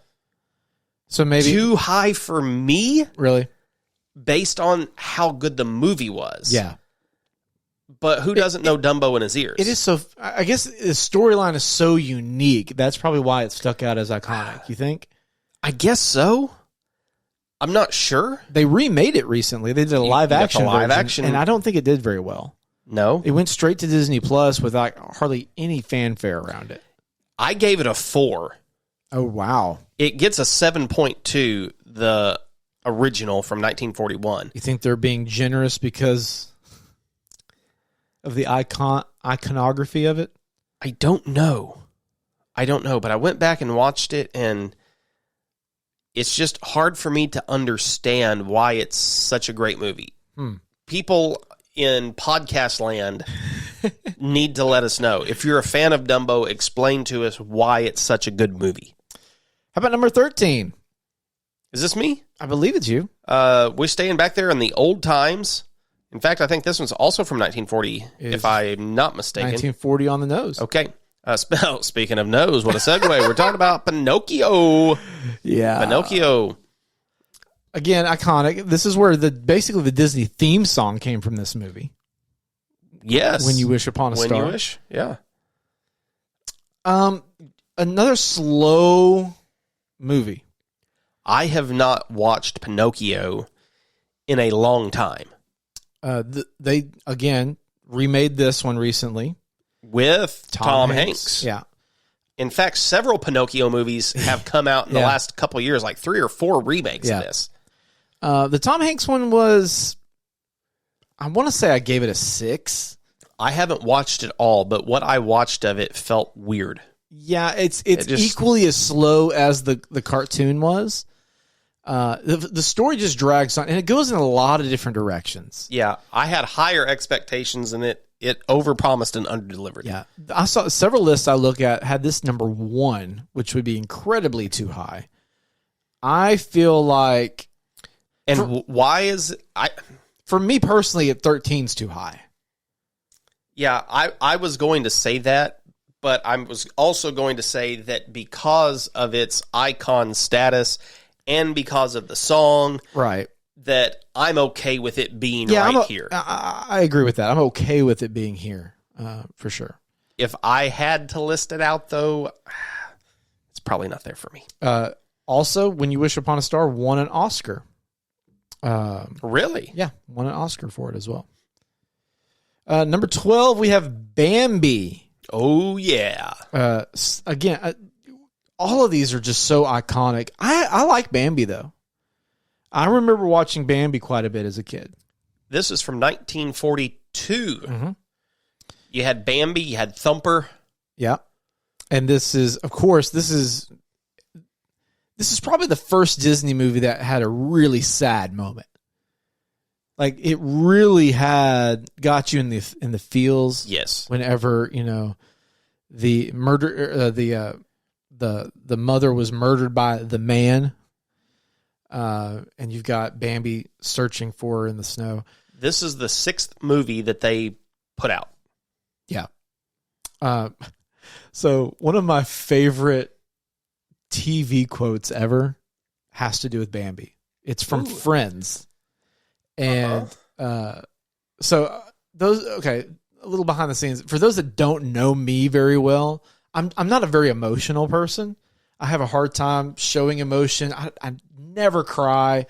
So maybe Too high for me, really. based on how good the movie was. Yeah. But who doesn't know Dumbo in his ears? It is so. I guess the storyline is so unique. That's probably why it stuck out as iconic. You think? I guess so. I'm not sure. They remade it recently. They did a live got the action live version, action. and I don't think it did very well. No. It went straight to Disney Plus without hardly any fanfare around it. I gave it a 4. Oh wow! It gets a 7.2, the original from 1941. You think they're being generous because of the iconography of it? I don't know, but I went back and watched it, and it's just hard for me to understand why it's such a great movie. People in podcast land need to let us know. If you're a fan of Dumbo, explain to us why it's such a good movie. How about number 13? Is this me? I believe it's you. We're staying back there in the old times. In fact, I think this one's also from 1940, if I'm not mistaken. 1940 on the nose. Okay. Speaking of nose, what a segue. We're talking about Pinocchio. Yeah. Pinocchio. Again, iconic. This is where basically the Disney theme song came from this movie. Yes. When You Wish Upon a Star. When You Wish, yeah. Another slow movie. I have not watched Pinocchio in a long time. They, again, remade this one recently. With Tom Hanks. Yeah. In fact, several Pinocchio movies have come out in the last couple of years, like 3 or 4 remakes of this. The Tom Hanks one was, I want to say I gave it a 6. I haven't watched it all, but what I watched of it felt weird. Yeah, it's equally as slow as the cartoon was. The story just drags on, and it goes in a lot of different directions. Yeah, I had higher expectations, and it overpromised and underdelivered. Yeah, I saw several lists I look at had this number 1, which would be incredibly too high. I feel like, why is for me personally, at 13 is too high. Yeah, I was going to say that, but I was also going to say that because of its icon status and because of the song, right, that I'm okay with it being here. I agree with that. I'm okay with it being here, for sure. If I had to list it out, though, it's probably not there for me. Also, When You Wish Upon a Star won an Oscar. Really? Yeah, won an Oscar for it as well. Number 12, we have Bambi. Oh, yeah. Again, all of these are just so iconic. I like Bambi, though. I remember watching Bambi quite a bit as a kid. This is from 1942. Mm-hmm. You had Bambi, you had Thumper. Yeah. And this is, of course, this is probably the first Disney movie that had a really sad moment. Like, it really got you in the feels. Yes. Whenever, the murder, the mother was murdered by the man, and you've got Bambi searching for her in the snow. This is the 6th movie that they put out. Yeah. So one of my favorite TV quotes ever has to do with Bambi. It's from Friends. And so those, okay, a little behind the scenes. For those that don't know me very well, I'm not a very emotional person. I have a hard time showing emotion. I never cry.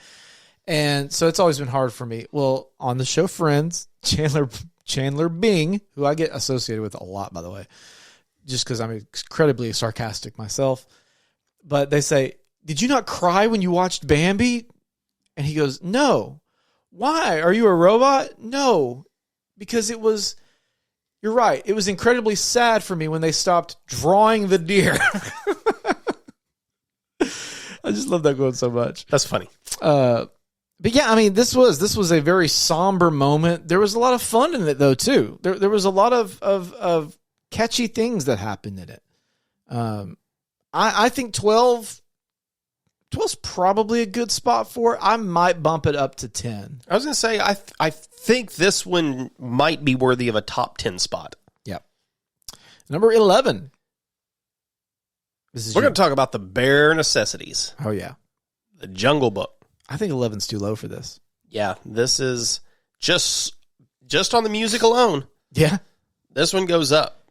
And so it's always been hard for me. Well, on the show Friends, Chandler Bing, who I get associated with a lot, by the way, just because I'm incredibly sarcastic myself. But they say, "Did you not cry when you watched Bambi?" And he goes, "No." "Why? Are you a robot?" "No, because you're right. It was incredibly sad for me when they stopped drawing the deer." I just love that quote so much. That's funny. But yeah, I mean, this was a very somber moment. There was a lot of fun in it, though, too. There was a lot of catchy things that happened in it. I think 12's probably a good spot for it. I might bump it up to 10. I was going to say, I think this one might be worthy of a top 10 spot. Yep. Number 11. We're going to talk about the bare necessities. Oh, yeah. The Jungle Book. I think 11's too low for this. Yeah, this is just on the music alone. Yeah. This one goes up.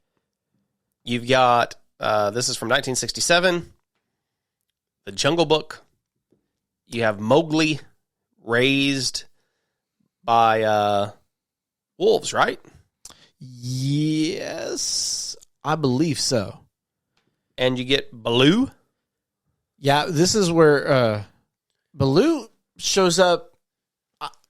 You've got, this is from 1967, The Jungle Book. You have Mowgli, raised by wolves, right? Yes, I believe so. And you get Baloo. Yeah, this is where Baloo shows up,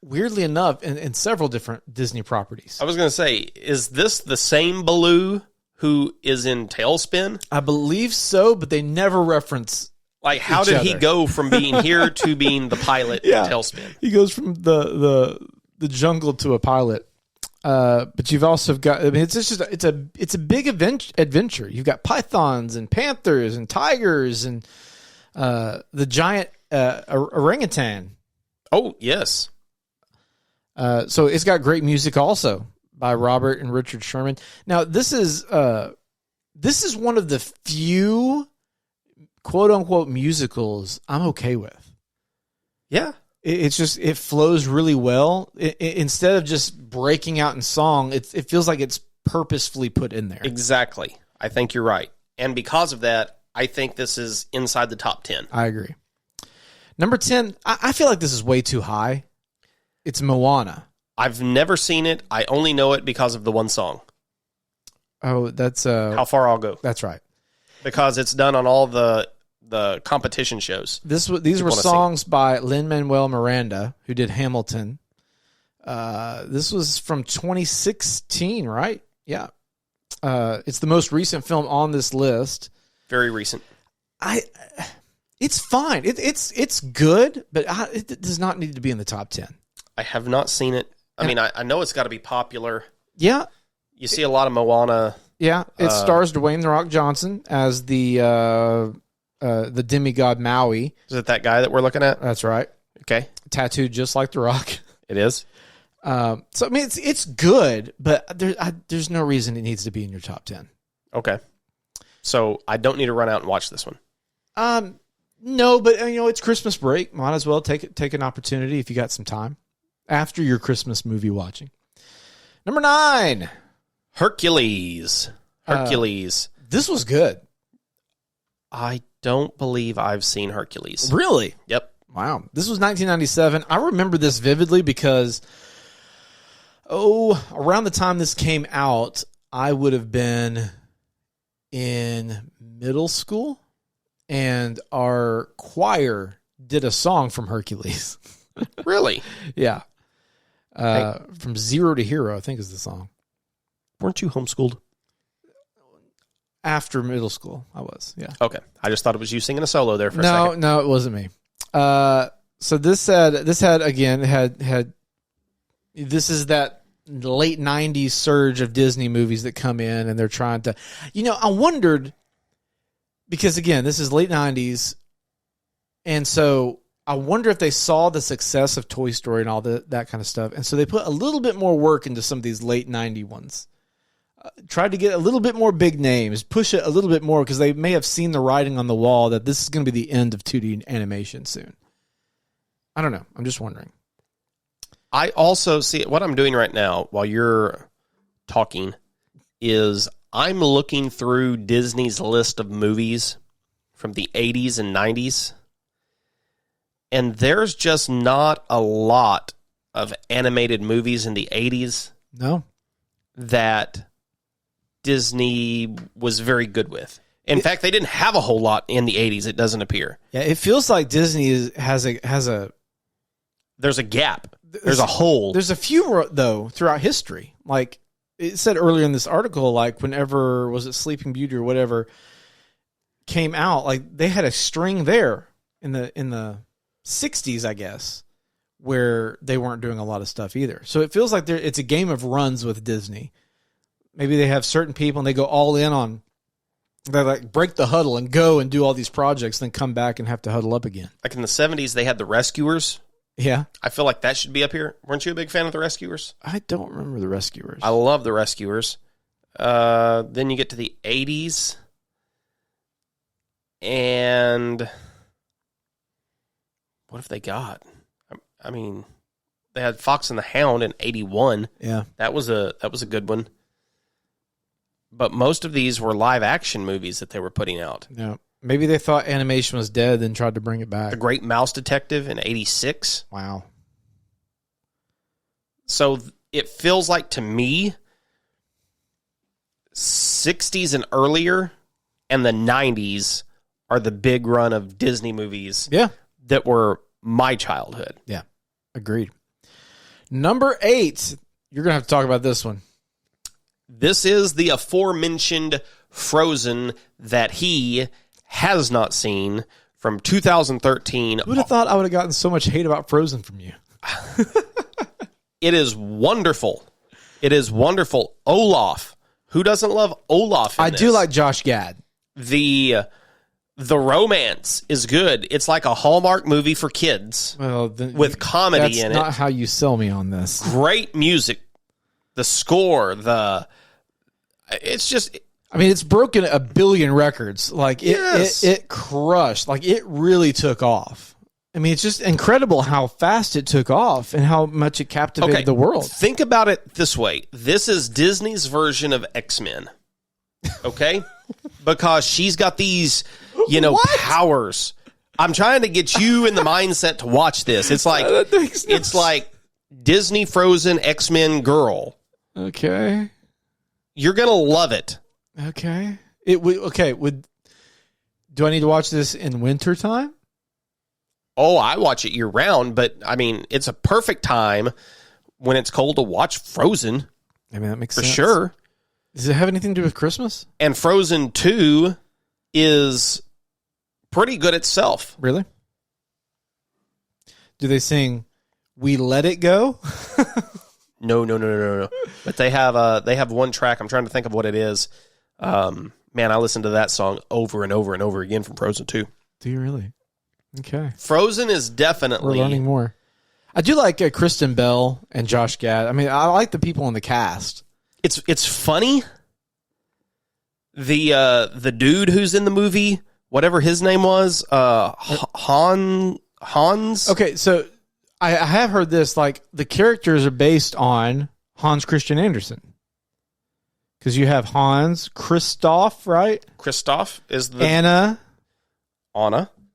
weirdly enough, in several different Disney properties. I was going to say, is this the same Baloo who is in Tailspin? I believe so, but they never reference. Like, how did he go from being here to being the pilot in Tailspin? He goes from the jungle to a pilot. But you've also got. I mean, it's a big adventure. You've got pythons and panthers and tigers and the giant orangutan. Oh yes. So it's got great music also by Robert and Richard Sherman. Now this is one of the few quote unquote musicals I'm okay with. Yeah. It flows really well. Instead of just breaking out in song, it feels like it's purposefully put in there. Exactly. I think you're right. And because of that, I think this is inside the top 10. I agree. Number 10, I feel like this is way too high. It's Moana. I've never seen it. I only know it because of the one song. Oh, that's... How Far I'll Go. That's right. Because it's done on all the competition shows. These were songs by Lin-Manuel Miranda, who did Hamilton. This was from 2016, right? Yeah. It's the most recent film on this list. Very recent. It's fine. It's good, but it does not need to be in the top 10. I have not seen it. I know it's got to be popular. Yeah. You see a lot of Moana. Yeah. It stars Dwayne "The Rock" Johnson as the demigod Maui. Is it that guy that we're looking at? That's right. Okay. Tattooed just like The Rock. It is. So I mean, it's good, but there's no reason it needs to be in your top 10. Okay. So I don't need to run out and watch this one. No, but it's Christmas break. Might as well take an opportunity if you got some time after your Christmas movie watching. Number 9, Hercules. This was good. I don't believe I've seen Hercules. Really? Yep. Wow. This was 1997. I remember this vividly because, around the time this came out, I would have been in middle school, and our choir did a song from Hercules. Really? Yeah. From Zero to Hero, I think is the song. Weren't you homeschooled? After middle school, I was. Yeah. Okay. I just thought it was you singing a solo there for a second. No, it wasn't me. So this had this is that late 90s surge of Disney movies that come in and they're trying to, I wondered, because again, this is late 90s. And so I wonder if they saw the success of Toy Story and all that kind of stuff. And so they put a little bit more work into some of these late 90 ones. Tried to get a little bit more big names, push it a little bit more because they may have seen the writing on the wall that this is going to be the end of 2D animation soon. I don't know. I'm just wondering. I also see what I'm doing right now while you're talking is I'm looking through Disney's list of movies from the 80s and 90s, and there's just not a lot of animated movies in the 80s. No. That Disney was very good with. In fact, they didn't have a whole lot in the 80s, it doesn't appear. Yeah, it feels like Disney has a there's a gap. There's a hole. There's a few, though, throughout history. Like it said earlier in this article, like whenever, was it Sleeping Beauty or whatever, came out, like they had a string there in the 60s, I guess, where they weren't doing a lot of stuff either. So it feels like it's a game of runs with Disney. Maybe they have certain people and they go all in on, they like break the huddle and go and do all these projects, then come back and have to huddle up again. Like in the 70s, they had the Rescuers. Yeah. I feel like that should be up here. Weren't you a big fan of the Rescuers? I don't remember the Rescuers. I love the Rescuers. Then you get to the 80s. And what have they got? I mean, they had Fox and the Hound in 81. Yeah. That was a good one. But most of these were live action movies that they were putting out. Yeah. Maybe they thought animation was dead, then tried to bring it back. The Great Mouse Detective in 86. Wow. So it feels like to me, 60s and earlier and the 90s are the big run of Disney movies that were my childhood. Yeah. Agreed. Number 8. You're going to have to talk about this one. This is the aforementioned Frozen that he has not seen from 2013. Who would have thought I would have gotten so much hate about Frozen from you? It is wonderful. It is wonderful. Olaf. Who doesn't love Olaf in I this? do like Josh Gad. The romance is good. It's like a Hallmark movie for kids with comedy in it. That's not how you sell me on this. Great music. The score, it's just... I mean, it's broken 1 billion records. Like, it crushed. Like, it really took off. I mean, it's just incredible how fast it took off and how much it captivated the world. Think about it this way. This is Disney's version of X-Men. Okay? Because she's got these, powers. I'm trying to get you in the mindset to watch this. It's like Disney Frozen X-Men girl. Okay. You're going to love it. Okay. Do I need to watch this in wintertime? Oh, I watch it year round, but I mean, it's a perfect time when it's cold to watch Frozen. I mean, that makes for sense. sure. Does it have anything to do with Christmas? And Frozen 2 is pretty good itself. Really? Do they sing "We Let It Go"? No. But they have one track. I'm trying to think of what it is. Man, I listened to that song over and over and over again from Frozen 2. Do you really? Okay. Frozen is definitely... We're learning more. I do like Kristen Bell and Josh Gad. I mean, I like the people in the cast. It's funny. The dude who's in the movie, whatever his name was, Hans. Okay, so I have heard this. Like, the characters are based on Hans Christian Andersen. Because you have Hans, Kristoff, right? Kristoff is the... Anna.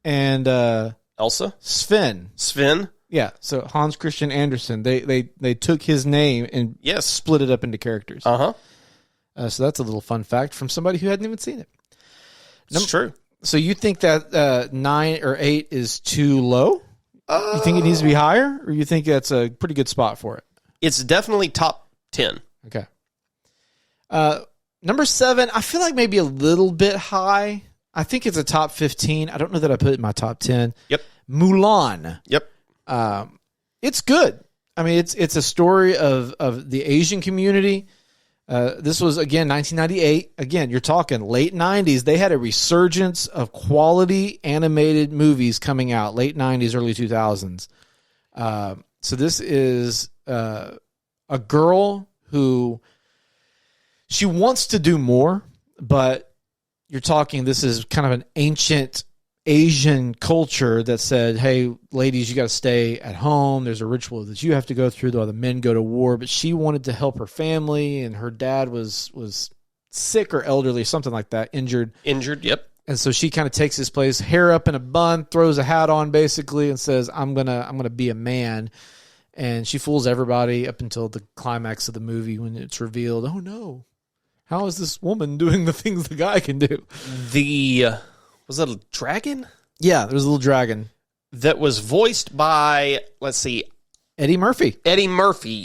And Elsa? Sven. Yeah, so Hans Christian Andersen. They took his name and split it up into characters. So that's a little fun fact from somebody who hadn't even seen it. It's true. So you think that 9 or 8 is too low? You think it needs to be higher? Or you think that's a pretty good spot for it? It's definitely top 10. Okay. Number 7, I feel like maybe a little bit high. I think it's a top 15. I don't know that I put it in my top 10. Yep. Mulan. Yep. It's good. I mean, it's a story of the Asian community. This was, again, 1998. Again, you're talking late 90s. They had a resurgence of quality animated movies coming out. Late 90s, early 2000s. So this is a girl who... She wants to do more, but you're talking, this is kind of an ancient Asian culture that said, hey, ladies, you got to stay at home. There's a ritual that you have to go through. The other men go to war. But she wanted to help her family, and her dad was sick or elderly, something like that, injured. Yep. And so she kind of takes his place, hair up in a bun, throws a hat on basically, and says, I'm gonna be a man. And she fools everybody up until the climax of the movie when it's revealed, oh no, how is this woman doing the things the guy can do? Was that a dragon? Yeah, there was a little dragon. That was voiced by, let's see. Eddie Murphy.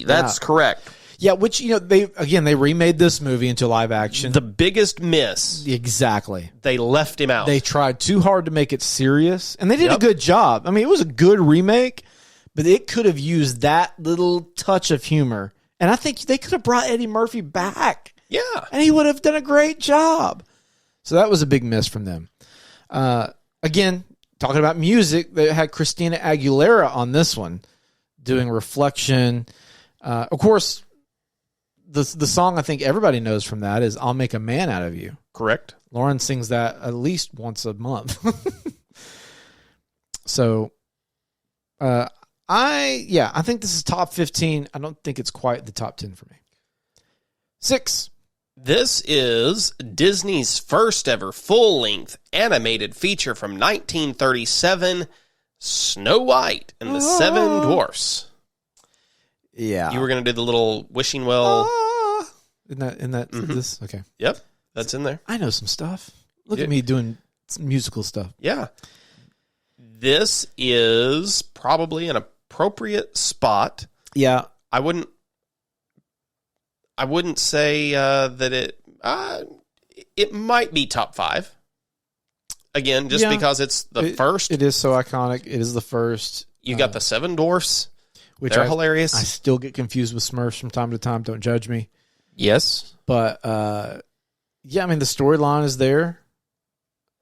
That's correct. Yeah, which, they remade this movie into live action. The biggest miss. Exactly. They left him out. They tried too hard to make it serious, and they did a good job. I mean, it was a good remake, but it could have used that little touch of humor. And I think they could have brought Eddie Murphy back. Yeah. And he would have done a great job. So that was a big miss from them. Again, talking about music, they had Christina Aguilera on this one doing Reflection. Of course, the song I think everybody knows from that is I'll Make a Man Out of You. Correct. Lauren sings that at least once a month. So, I think this is top 15. I don't think it's quite the top 10 for me. 6. This is Disney's first ever full-length animated feature from 1937, Snow White and the Seven Dwarfs. Yeah. You were going to do the little wishing well. Isn't that this? Okay. Yep, that's in there. I know some stuff. Look at me doing some musical stuff. Yeah. This is probably an appropriate spot. Yeah. I wouldn't say that it might be top 5. Again, just because it's the first. It is so iconic. It is the first. You got the Seven Dwarfs, which they're hilarious. I still get confused with Smurfs from time to time. Don't judge me. Yes. But, the storyline is there.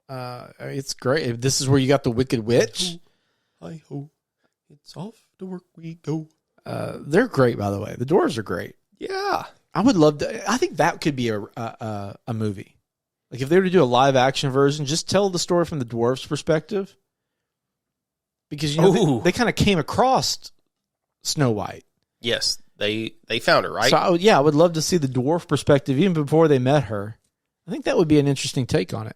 It's great. This is where you got the Wicked Witch. Hi-ho, it's off to work we go. They're great, by the way. The Dwarves are great. Yeah. I would love to. I think that could be a movie. Like if they were to do a live action version, just tell the story from the dwarves' perspective. Because they kind of came across Snow White. Yes, they found her, right? So I would love to see the dwarf perspective even before they met her. I think that would be an interesting take on it.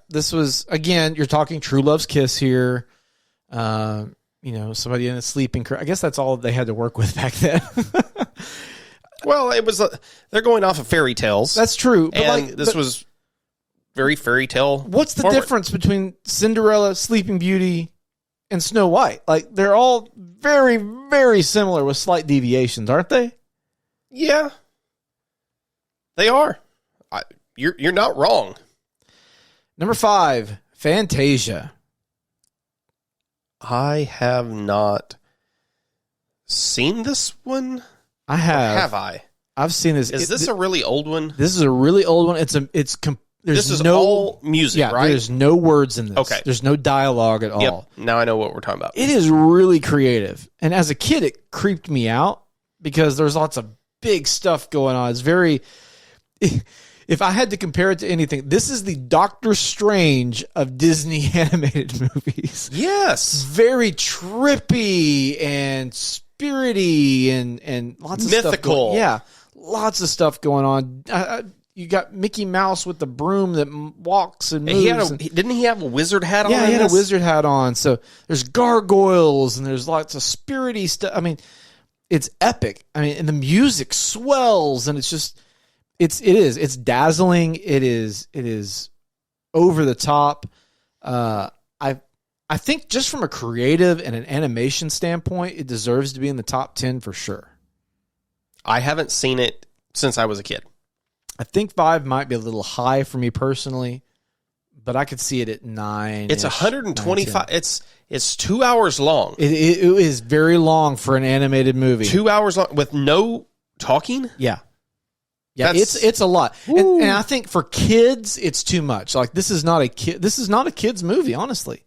This was again. You're talking True Love's Kiss here. Somebody in a sleeping car. I guess that's all they had to work with back then. Well, it was. They're going off of fairy tales. That's true. But this was very fairy tale. What's the difference between Cinderella, Sleeping Beauty, and Snow White? Like they're all very, very similar with slight deviations, aren't they? Yeah, they are. You're not wrong. Number 5, Fantasia. I have not seen this one. I have. Or have I? I've seen this. Is this a really old one? This is a really old one. This is all music, right? There's no words in this. Okay. There's no dialogue at all. Yep. Now I know what we're talking about. It is really creative. And as a kid, it creeped me out because there's lots of big stuff going on. It's very... If I had to compare it to anything, this is the Doctor Strange of Disney animated movies. Yes. Very trippy and spirity and lots of mythical. Stuff lots of stuff going on. You got Mickey Mouse with the broom that walks and moves. Didn't he have a wizard hat on? Yeah, he had a wizard hat on. So there's gargoyles and there's lots of spirity stuff. I mean, it's epic. I mean, and the music swells and it's just... It's dazzling. It is over the top. I think just from a creative and an animation standpoint, it deserves to be in the top 10 for sure. I haven't seen it since I was a kid. I think 5 might be a little high for me personally, but I could see it at 9. It's 125. It's 2 hours long. It is very long for an animated movie. 2 hours long with no talking. Yeah. Yeah, it's a lot, and I think for kids it's too much. Like this is not a kid's movie, honestly.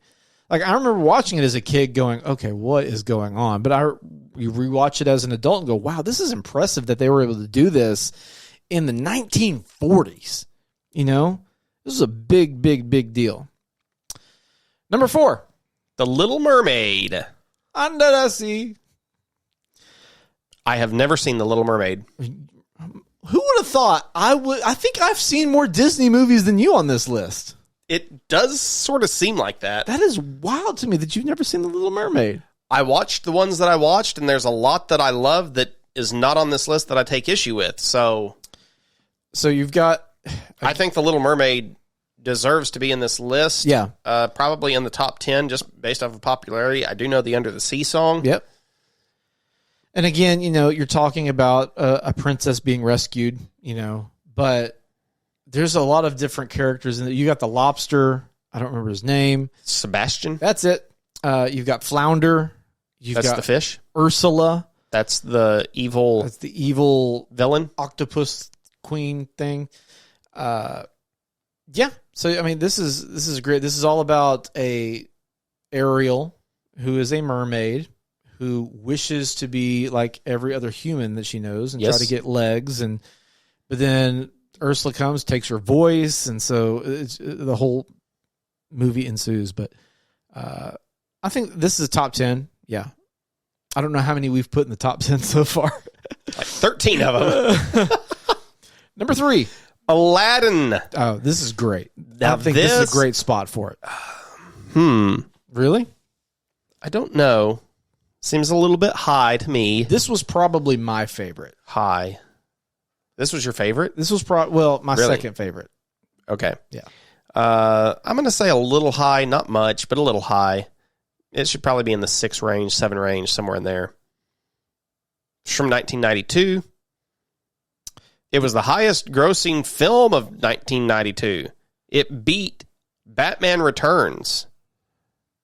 Like I remember watching it as a kid, going, "Okay, what is going on?" But you rewatch it as an adult and go, "Wow, this is impressive that they were able to do this in the 1940s." You know, this is a big, big, big deal. Number 4, The Little Mermaid. Under the Sea. I have never seen The Little Mermaid. Who would have thought I would? I think I've seen more Disney movies than you on this list. It does sort of seem like that. That is wild to me that you've never seen The Little Mermaid. I watched the ones that I watched, and there's a lot that I love that is not on this list that I take issue with. So you've got... I think The Little Mermaid deserves to be in this list. Yeah. Probably in the top 10, just based off of popularity. I do know the Under the Sea song. Yep. And again, you're talking about a princess being rescued, but there's a lot of different characters in it. You got the lobster. I don't remember his name. Sebastian. That's it. You've got Flounder. That's got the fish. Ursula. That's the evil. That's the evil villain. Octopus queen thing. Yeah. So I mean, this is great. This is all about a Ariel who is a mermaid who wishes to be like every other human that she knows and try to get legs, but then Ursula comes, takes her voice, and so the whole movie ensues. But I think this is top 10. Yeah. I don't know how many we've put in the top 10 so far. Like 13 of them. Number 3. Aladdin. Oh, this is great. Now I think this is a great spot for it. Really? I don't know. Seems a little bit high to me. This was probably my favorite. High. This was your favorite? This was my second favorite. Okay. Yeah. I'm going to say a little high, not much, but a little high. It should probably be in the 6 range, 7 range, somewhere in there. It's from 1992. It was the highest grossing film of 1992. It beat Batman Returns.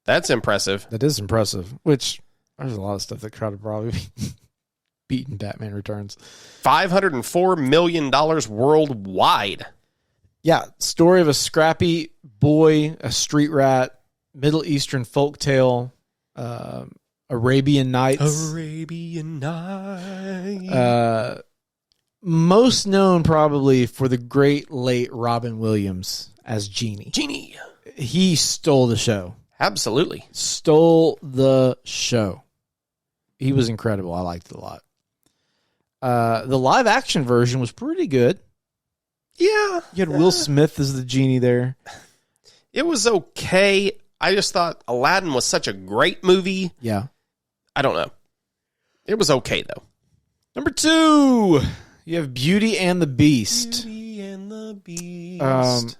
That's impressive. That is impressive, which there's a lot of stuff that could have probably beaten Batman Returns. $504 million worldwide. Yeah, story of a scrappy boy, a street rat, Middle Eastern folktale, Arabian Nights. Arabian Nights. Most known probably for the great late Robin Williams as Genie. Genie. He stole the show. Absolutely. Stole the show. He was incredible. I liked it a lot. The live action version was pretty good. Yeah. You had Will Smith as the genie there. It was okay. I just thought Aladdin was such a great movie. Yeah. I don't know. It was okay, though. Number 2, you have Beauty and the Beast. Beauty and the Beast.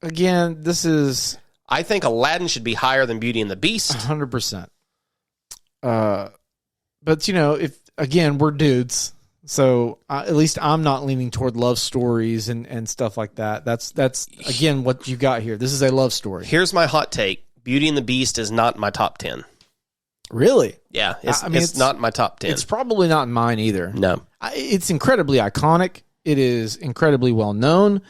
Again, this is... I think Aladdin should be higher than Beauty and the Beast. 100%. But, if we're dudes, so at least I'm not leaning toward love stories and stuff like that. That's again, what you got here. This is a love story. Here's my hot take. Beauty and the Beast is not in my top 10. Really? Yeah, it's not in my top 10. It's probably not in mine either. No. It's incredibly iconic. It is incredibly well known.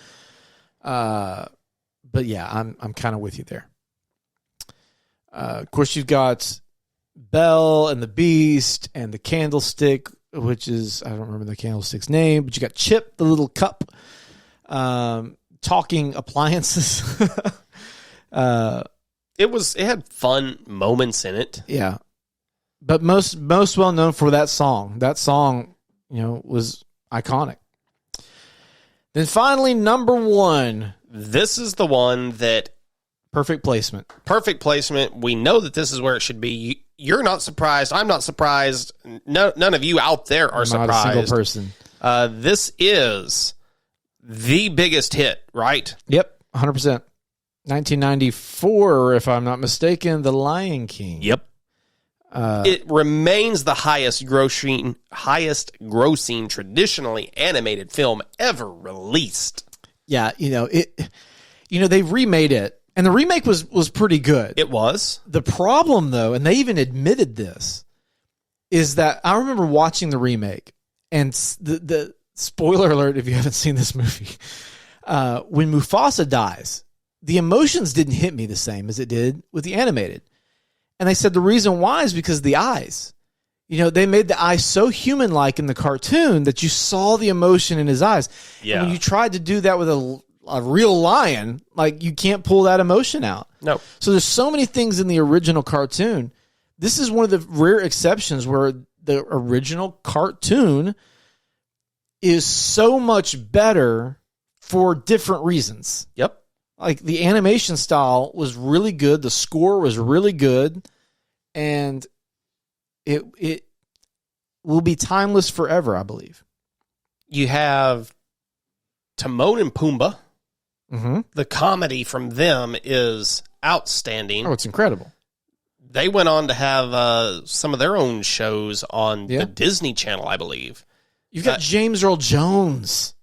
But yeah, I'm kind of with you there. Of course, you've got Belle and the Beast and the Candlestick, which is, I don't remember the candlestick's name, but you got Chip, the little cup, talking appliances. It had fun moments in it. Yeah. But most well known for that song. That song, was iconic. Then finally, number 1. This is the one that... Perfect placement. Perfect placement. We know that this is where it should be. You're not surprised. I'm not surprised. None of you out there are surprised. Not a single person. This is the biggest hit, right? Yep, 100%. 1994, if I'm not mistaken, The Lion King. Yep. It remains the highest grossing traditionally animated film ever released. Yeah, they remade it, and the remake was pretty good. It was. The problem, though, and they even admitted this, is that I remember watching the remake, and the spoiler alert if you haven't seen this movie, when Mufasa dies, the emotions didn't hit me the same as it did with the animated. And they said the reason why is because of the eyes. They made the eyes so human-like in the cartoon that you saw the emotion in his eyes. Yeah. And when you tried to do that with a real lion, you can't pull that emotion out. No. So there's so many things in the original cartoon. This is one of the rare exceptions where the original cartoon is so much better for different reasons. Yep. The animation style was really good. The score was really good. And it will be timeless forever, I believe. You have Timon and Pumbaa. Mm-hmm. The comedy from them is outstanding. Oh, it's incredible. They went on to have some of their own shows on the Disney Channel, I believe. You've got James Earl Jones.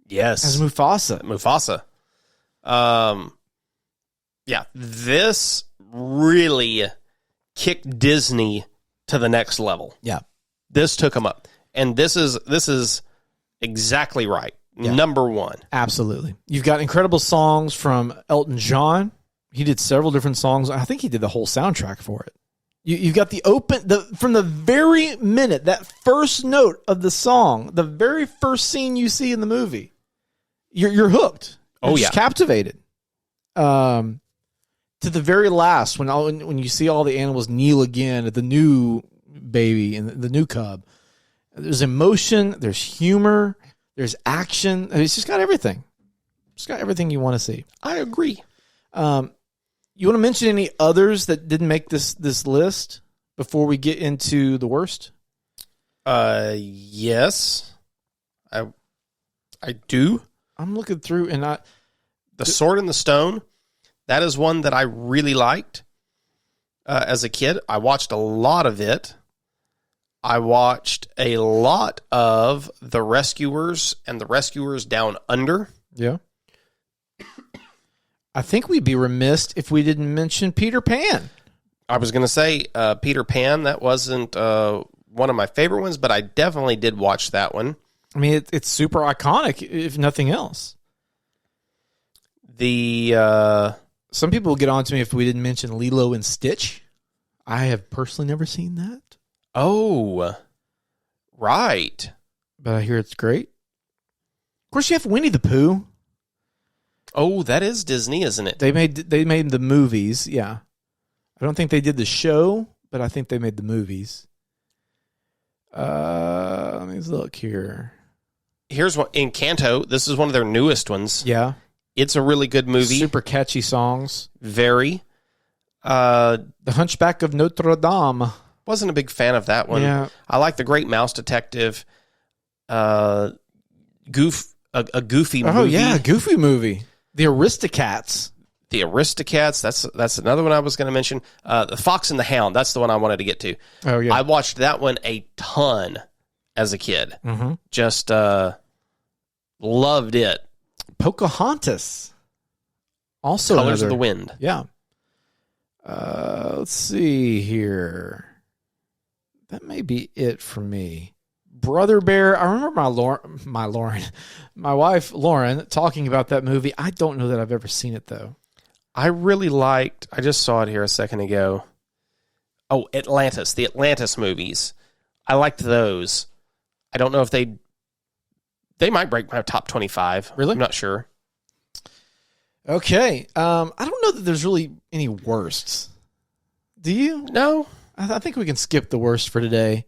Yes. As Mufasa. Yeah, this really kicked Disney to the next level. Yeah. This took them up. And this is exactly right. Yeah. Number one. Absolutely. You've got incredible songs from Elton John. He did several different songs. I think he did the whole soundtrack for it. You've got from the very minute, that first note of the song, the very first scene you see in the movie, you're hooked. You're just captivated. To the very last, when you see all the animals kneel again at the new baby and the new cub, there's emotion, there's humor, there's action. It's just got everything. It's got everything you want to see. I agree. You want to mention any others that didn't make this list before we get into the worst? Yes. I do. I'm looking through and The Sword in the Stone, that is one that I really liked as a kid. I watched a lot of it. I watched a lot of The Rescuers and The Rescuers Down Under. Yeah. I think we'd be remiss if we didn't mention Peter Pan. I was going to say Peter Pan. That wasn't one of my favorite ones, but I definitely did watch that one. I mean, it's super iconic, if nothing else. Some people will get on to me if we didn't mention Lilo and Stitch. I have personally never seen that. Oh, right. But I hear it's great. Of course, you have Winnie the Pooh. Oh, that is Disney, isn't it? They made the movies, yeah. I don't think they did the show, but I think they made the movies. Let me look here. Here's one. Encanto, this is one of their newest ones. Yeah. It's a really good movie. Super catchy songs. Very. The Hunchback of Notre Dame. Wasn't a big fan of that one. Yeah. I like The Great Mouse Detective. A Goofy movie. Oh, yeah, Goofy movie. The Aristocats. The Aristocats. That's another one I was going to mention. The Fox and the Hound. That's the one I wanted to get to. Oh, yeah. I watched that one a ton as a kid. Mm-hmm. Just loved it. Pocahontas. Also Colors another, of the Wind. Yeah. Let's see here. That may be it for me. Brother Bear. I remember my wife Lauren talking about that movie. I don't know that I've ever seen it though. I really liked. I just saw it here a second ago. Oh, Atlantis. The Atlantis movies. I liked those. I don't know if they might break my top 25. Really? I'm not sure. Okay. I don't know that there's really any worsts. Do you? No. I think we can skip the worst for today.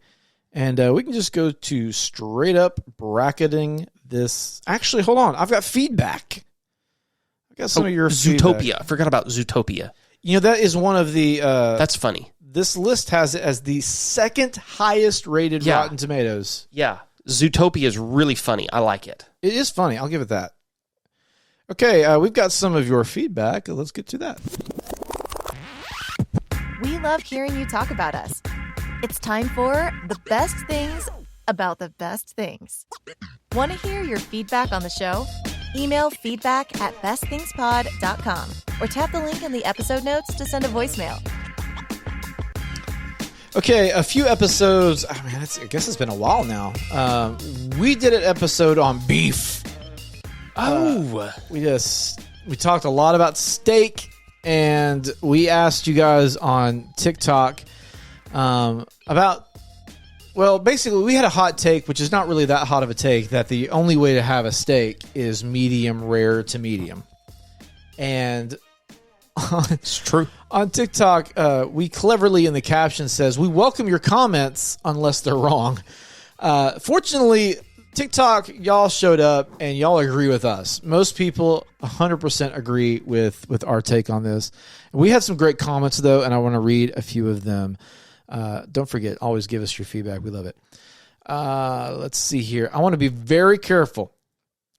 And we can just go to straight up bracketing this. Actually, hold on. I've got feedback. I've got some of your Zootopia. feedback. I forgot about Zootopia. You know, that is one of the... That's funny. This list has it as the second highest rated Rotten Tomatoes. Yeah. Zootopia is really funny. I like it. It is funny. I'll give it that. Okay, we've got some of your feedback. Let's get to that. We love hearing you talk about us. It's time for the best things about the best things. Want to hear your feedback on the show? Email feedback@bestthingspod.com or tap the link in the episode notes to send a voicemail. Okay, a few episodes. I mean, I guess it's been a while now. We did an episode on beef. We talked a lot about steak, and we asked you guys on TikTok about. Well, basically, we had a hot take, which is not really that hot of a take, that the only way to have a steak is medium rare to medium. And It's true. on TikTok, we cleverly in the caption says, "We welcome your comments unless they're wrong." Fortunately, TikTok, y'all showed up and y'all agree with us. Most people 100% agree with our take on this. We had some great comments, though, and I want to read a few of them. Don't forget, always give us your feedback. We love it. Let's see here. I want to be very careful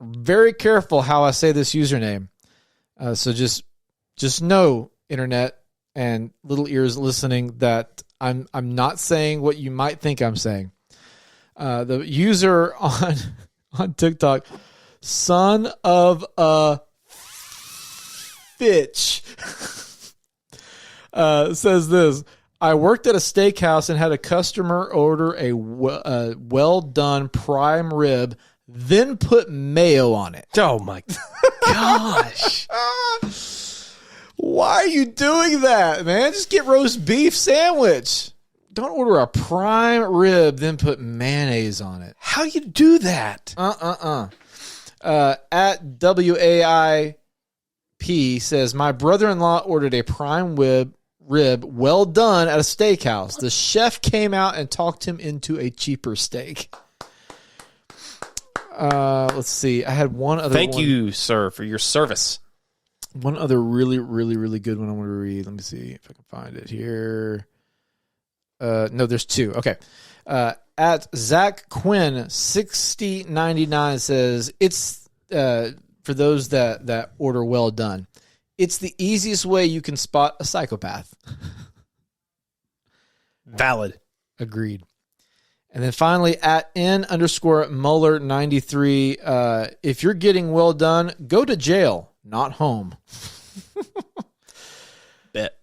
how I say this username. So just know, internet and little ears listening, that I'm not saying what you might think I'm saying. The user on TikTok, son of a bitch, says this: I worked at a steakhouse and had a customer order a well-done prime rib, then put mayo on it. Oh, my gosh. Why are you doing that, man? Just get roast beef sandwich. Don't order a prime rib, then put mayonnaise on it. How do you do that? At WAIP says, my brother-in-law ordered a prime rib well done at a steakhouse. The chef came out and talked him into a cheaper steak. Let's see. I had one other Thank you, sir, for your service. One other really, really, really good one I want to read. Let me see if I can find it here. No, there's two. Okay. At Zach Quinn 6099 says, it's for those that order well done. It's the easiest way you can spot a psychopath. Valid. Agreed. And then finally, at N_Muller93, if you're getting well done, go to jail, not home. Bet.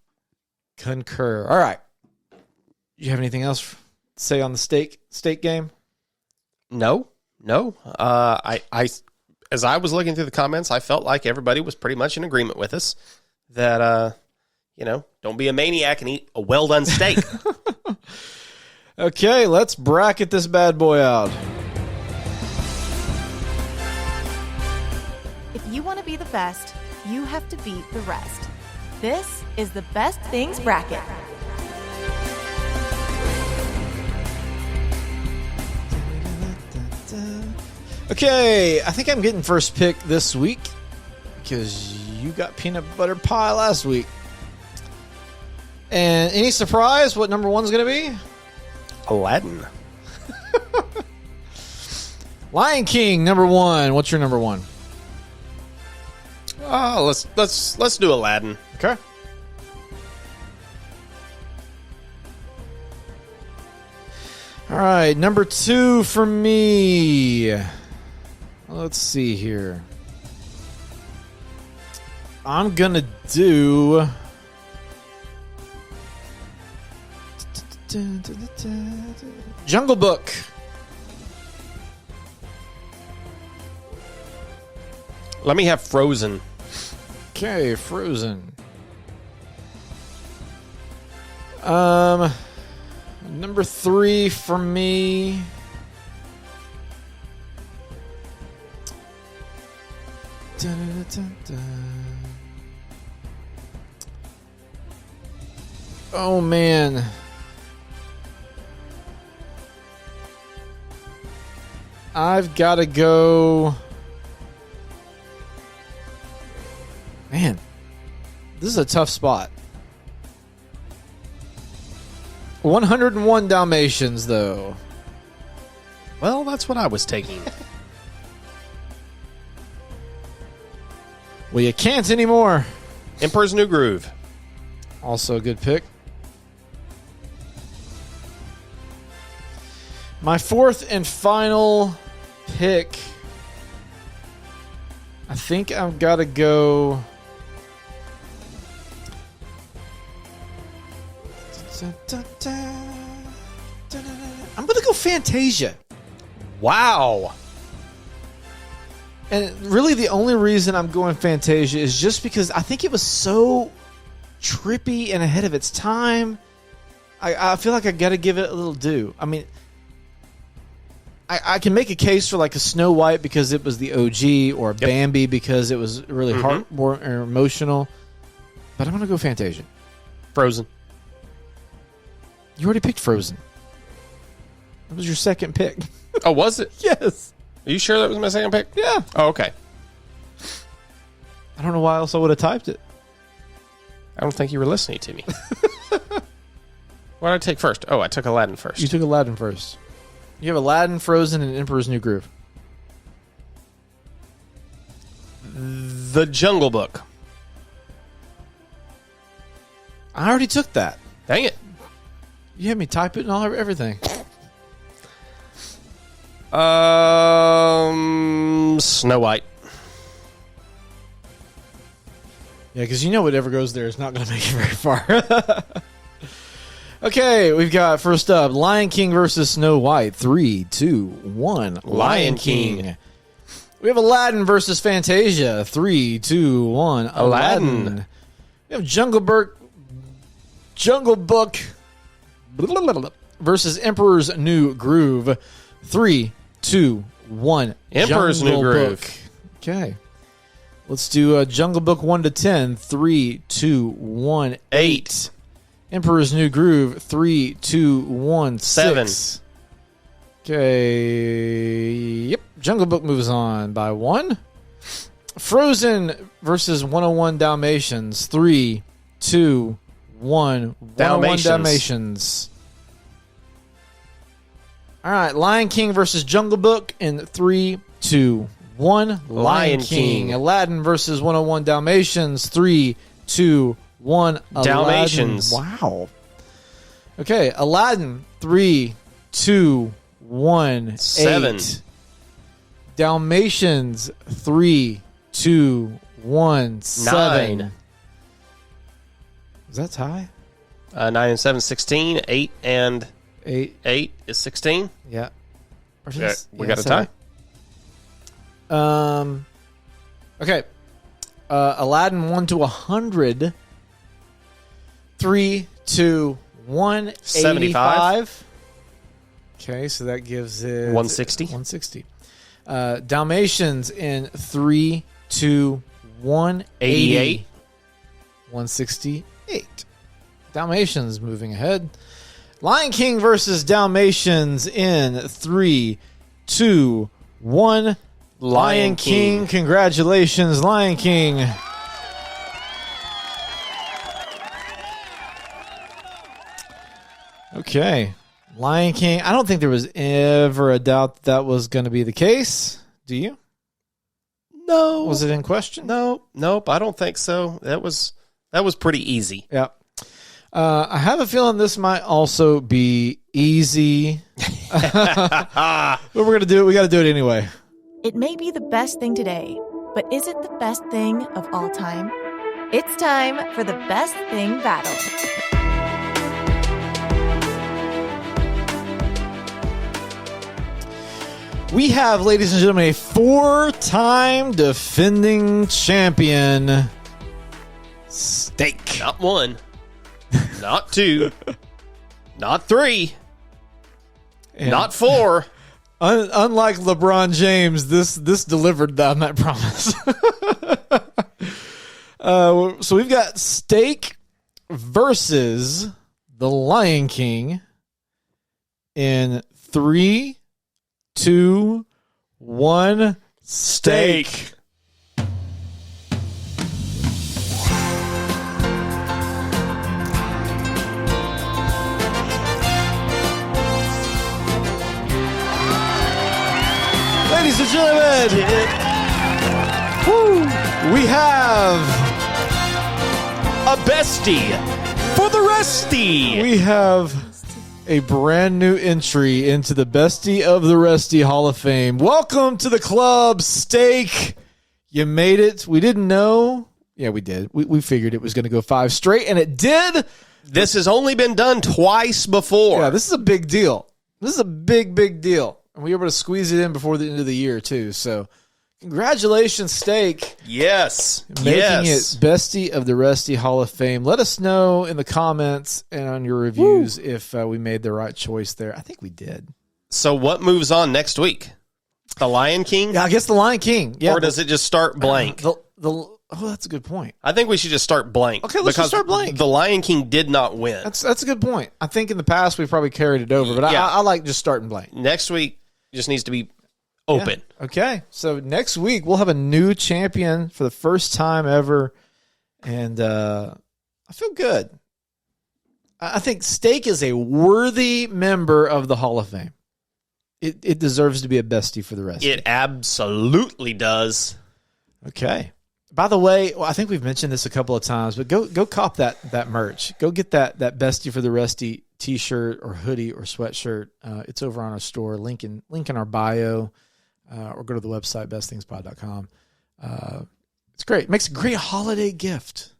Concur. All right. You have anything else to say on the steak game? No. I as I was looking through the comments, I felt like everybody was pretty much in agreement with us that don't be a maniac and eat a well done steak. Okay, let's bracket this bad boy out. If you want to be the best, you have to beat the rest. This is the Best Things Bracket. Okay, I think I'm getting first pick this week because you got peanut butter pie last week. And any surprise what number one's going to be? Aladdin. Lion King, number one. What's your number one? Let's do Aladdin. Okay. All right, number two for me. Let's see here. I'm gonna do Jungle Book. Let me have Frozen. Okay, Frozen. Number three for me. Oh man. I've got to go. Man, this is a tough spot. 101 Dalmatians, though. Well, that's what I was taking. Well, you can't anymore. Emperor's New Groove. Also a good pick. My fourth and final pick. I think I've got to go. I'm going to go Fantasia. Wow. And really the only reason I'm going Fantasia is just because I think it was so trippy and ahead of its time. I feel like I got to give it a little due. I mean, I can make a case for like a Snow White because it was the OG, or Bambi because it was really more emotional. But I'm going to go Fantasia. Frozen. You already picked Frozen. That was your second pick. Oh, was it? Yes. Are you sure that was my second pick? Yeah. Oh, okay. I don't know why else I would have typed it. I don't think you were listening to me. What did I take first? Oh, I took Aladdin first. You took Aladdin first. You have Aladdin, Frozen, and Emperor's New Groove. The Jungle Book. I already took that. Dang it. You had me type it and everything. Snow White. Yeah, because you know whatever goes there is not going to make it very far. Okay, we've got first up Lion King versus Snow White. 3, 2, 1. Lion King. We have Aladdin versus Fantasia. 3, 2, 1. Aladdin. We have Jungle Book versus Emperor's New Groove. 3, 2, 1. Emperor's New Groove. Okay. Let's do Jungle Book 1 to 10. 3, 2, 1. 8. Emperor's New Groove. 3, 2, 1. 7. 6. Okay. Yep. Jungle Book moves on by 1. Frozen versus 101 Dalmatians. 3, 2, 1. 101 Dalmatians. All right. Lion King versus Jungle Book in 3, 2, 1. Lion King. Aladdin versus 101 Dalmatians. 3, 2, 1. Dalmatians. Wow. Okay. Aladdin. 3, 2, 1. 7. 8. Dalmatians. 3, 2, 1. 7. 9. Is that tie? 9 and 7, 16. 8 and 8. is 16. Yeah. We got a tie. Okay. Aladdin 1 to 100. 3, 2, 1. 75. Okay, so that gives it 160. 160. Dalmatians in 3, 2, 1. 88. 168. Dalmatians moving ahead. Lion King versus Dalmatians in 3, 2, 1. Lion King. Congratulations, Lion King. Okay. Lion King. I don't think there was ever a doubt that was going to be the case. Do you? No. Was it in question? Nope. I don't think so. That was pretty easy. Yeah. I have a feeling this might also be easy. But we're going to do it. We got to do it anyway. It may be the best thing today, but is it the best thing of all time? It's time for the Best Thing Battle. We have, ladies and gentlemen, a 4-time defending champion, Steak. Not 1, not 2, not 3, And not 4. Unlike LeBron James, this delivered on that promise. So we've got Steak versus the Lion King in 3, 2, 1. Steak. Ladies and gentlemen, we have A Bestie for the Restie. we have a brand new entry into the Bestie of the Restie Hall of Fame. Welcome to the club, Steak. You made it. We didn't know. Yeah, we did. We figured it was going to go 5 straight, and it did. This has only been done twice before. Yeah, this is a big deal. This is a big deal. And we were able to squeeze it in before the end of the year, too. So, congratulations, Steak. Yes. Making Yes. it Bestie of the Restie Hall of Fame. Let us know in the comments and on your reviews if we made the right choice there. I think we did. So what moves on next week? The Lion King? Yeah, I guess the Lion King. Yeah, Or does it just start blank? Oh, that's a good point. I think we should just start blank. Okay, let's just start blank. The Lion King did not win. That's a good point. I think in the past we've probably carried it over, but Yeah. I like just starting blank. Next week just needs to be open. Yeah. Okay, so next week we'll have a new champion for the first time ever, and I feel good. I think Steak is a worthy member of the Hall of Fame. It deserves to be a Bestie for the rest. It absolutely does. Okay. By the way, I think we've mentioned this a couple of times, but go cop that merch. Go get that Bestie for the Restie t-shirt or hoodie or sweatshirt. It's over on our store. Link in our bio, or go to the website bestingspod.com. It's great. It makes a great holiday gift.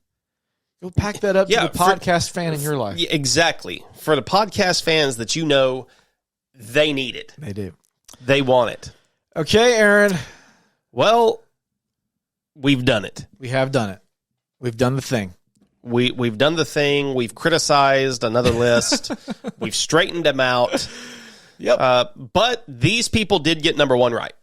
Go pack that up Yeah, to the podcast fan in your life. Yeah, exactly. For the podcast fans that you know, they need it. They do. They want it. Okay, Aaron. Well, we've done it. We have done it. We've done the thing. We've done the thing. We've criticized another list. We've straightened them out. Yep. But these people did get number one right.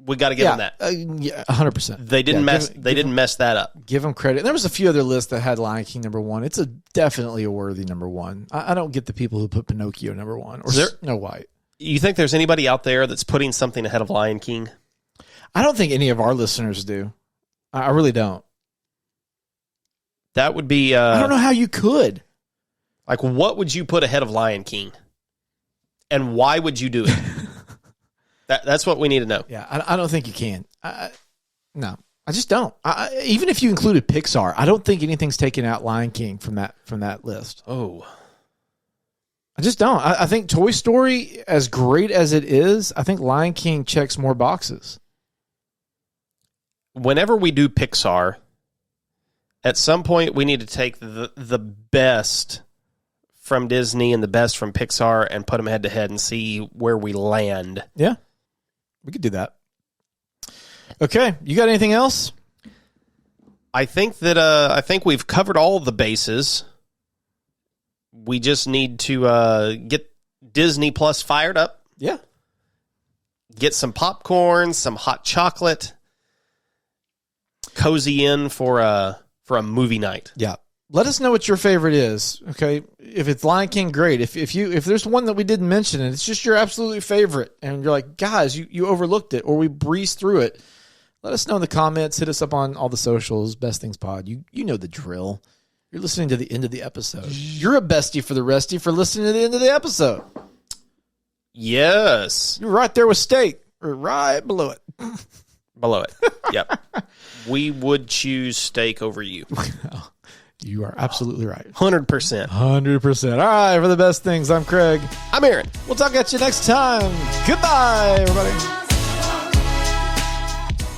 We got to give them that. Yeah, 100%. They didn't mess that up. Give them credit. There was a few other lists that had Lion King number one. It's definitely a worthy number one. I don't get the people who put Pinocchio number one or Snow White. You think there's anybody out there that's putting something ahead of Lion King? I don't think any of our listeners do. I really don't. That would be... I don't know how you could. Like, what would you put ahead of Lion King? And why would you do it? That's what we need to know. Yeah, I don't think you can. No, I just don't. Even if you included Pixar, I don't think anything's taken out Lion King from that list. Oh, I just don't. I think Toy Story, as great as it is, I think Lion King checks more boxes. Whenever we do Pixar, at some point we need to take the best from Disney and the best from Pixar and put them head to head and see where we land. Yeah, we could do that. Okay, you got anything else? I think that we've covered all the bases. We just need to get Disney Plus fired up. Yeah. Get some popcorn, some hot chocolate, cozy in for a movie night. Yeah. Let us know what your favorite is. Okay. If it's Lion King, great. If there's one that we didn't mention and it's just your absolute favorite and you're like, guys, you overlooked it or we breezed through it, let us know in the comments. Hit us up on all the socials, Best Things Pod. You know the drill. You're listening to the end of the episode. You're a bestie for the Restie for listening to the end of the episode. Yes. You're right there with steak or right below it. Below it. Yep. We would choose steak over you. You are absolutely right. 100%. 100%. All right, for the Best Things, I'm Craig. I'm Aaron. We'll talk at you next time. Goodbye, everybody.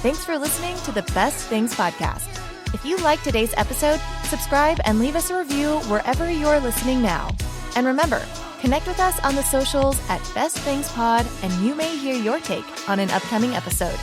Thanks for listening to the Best Things Podcast. If you liked today's episode, subscribe and leave us a review wherever you're listening now. And remember, connect with us on the socials at Best Things Pod, and you may hear your take on an upcoming episode.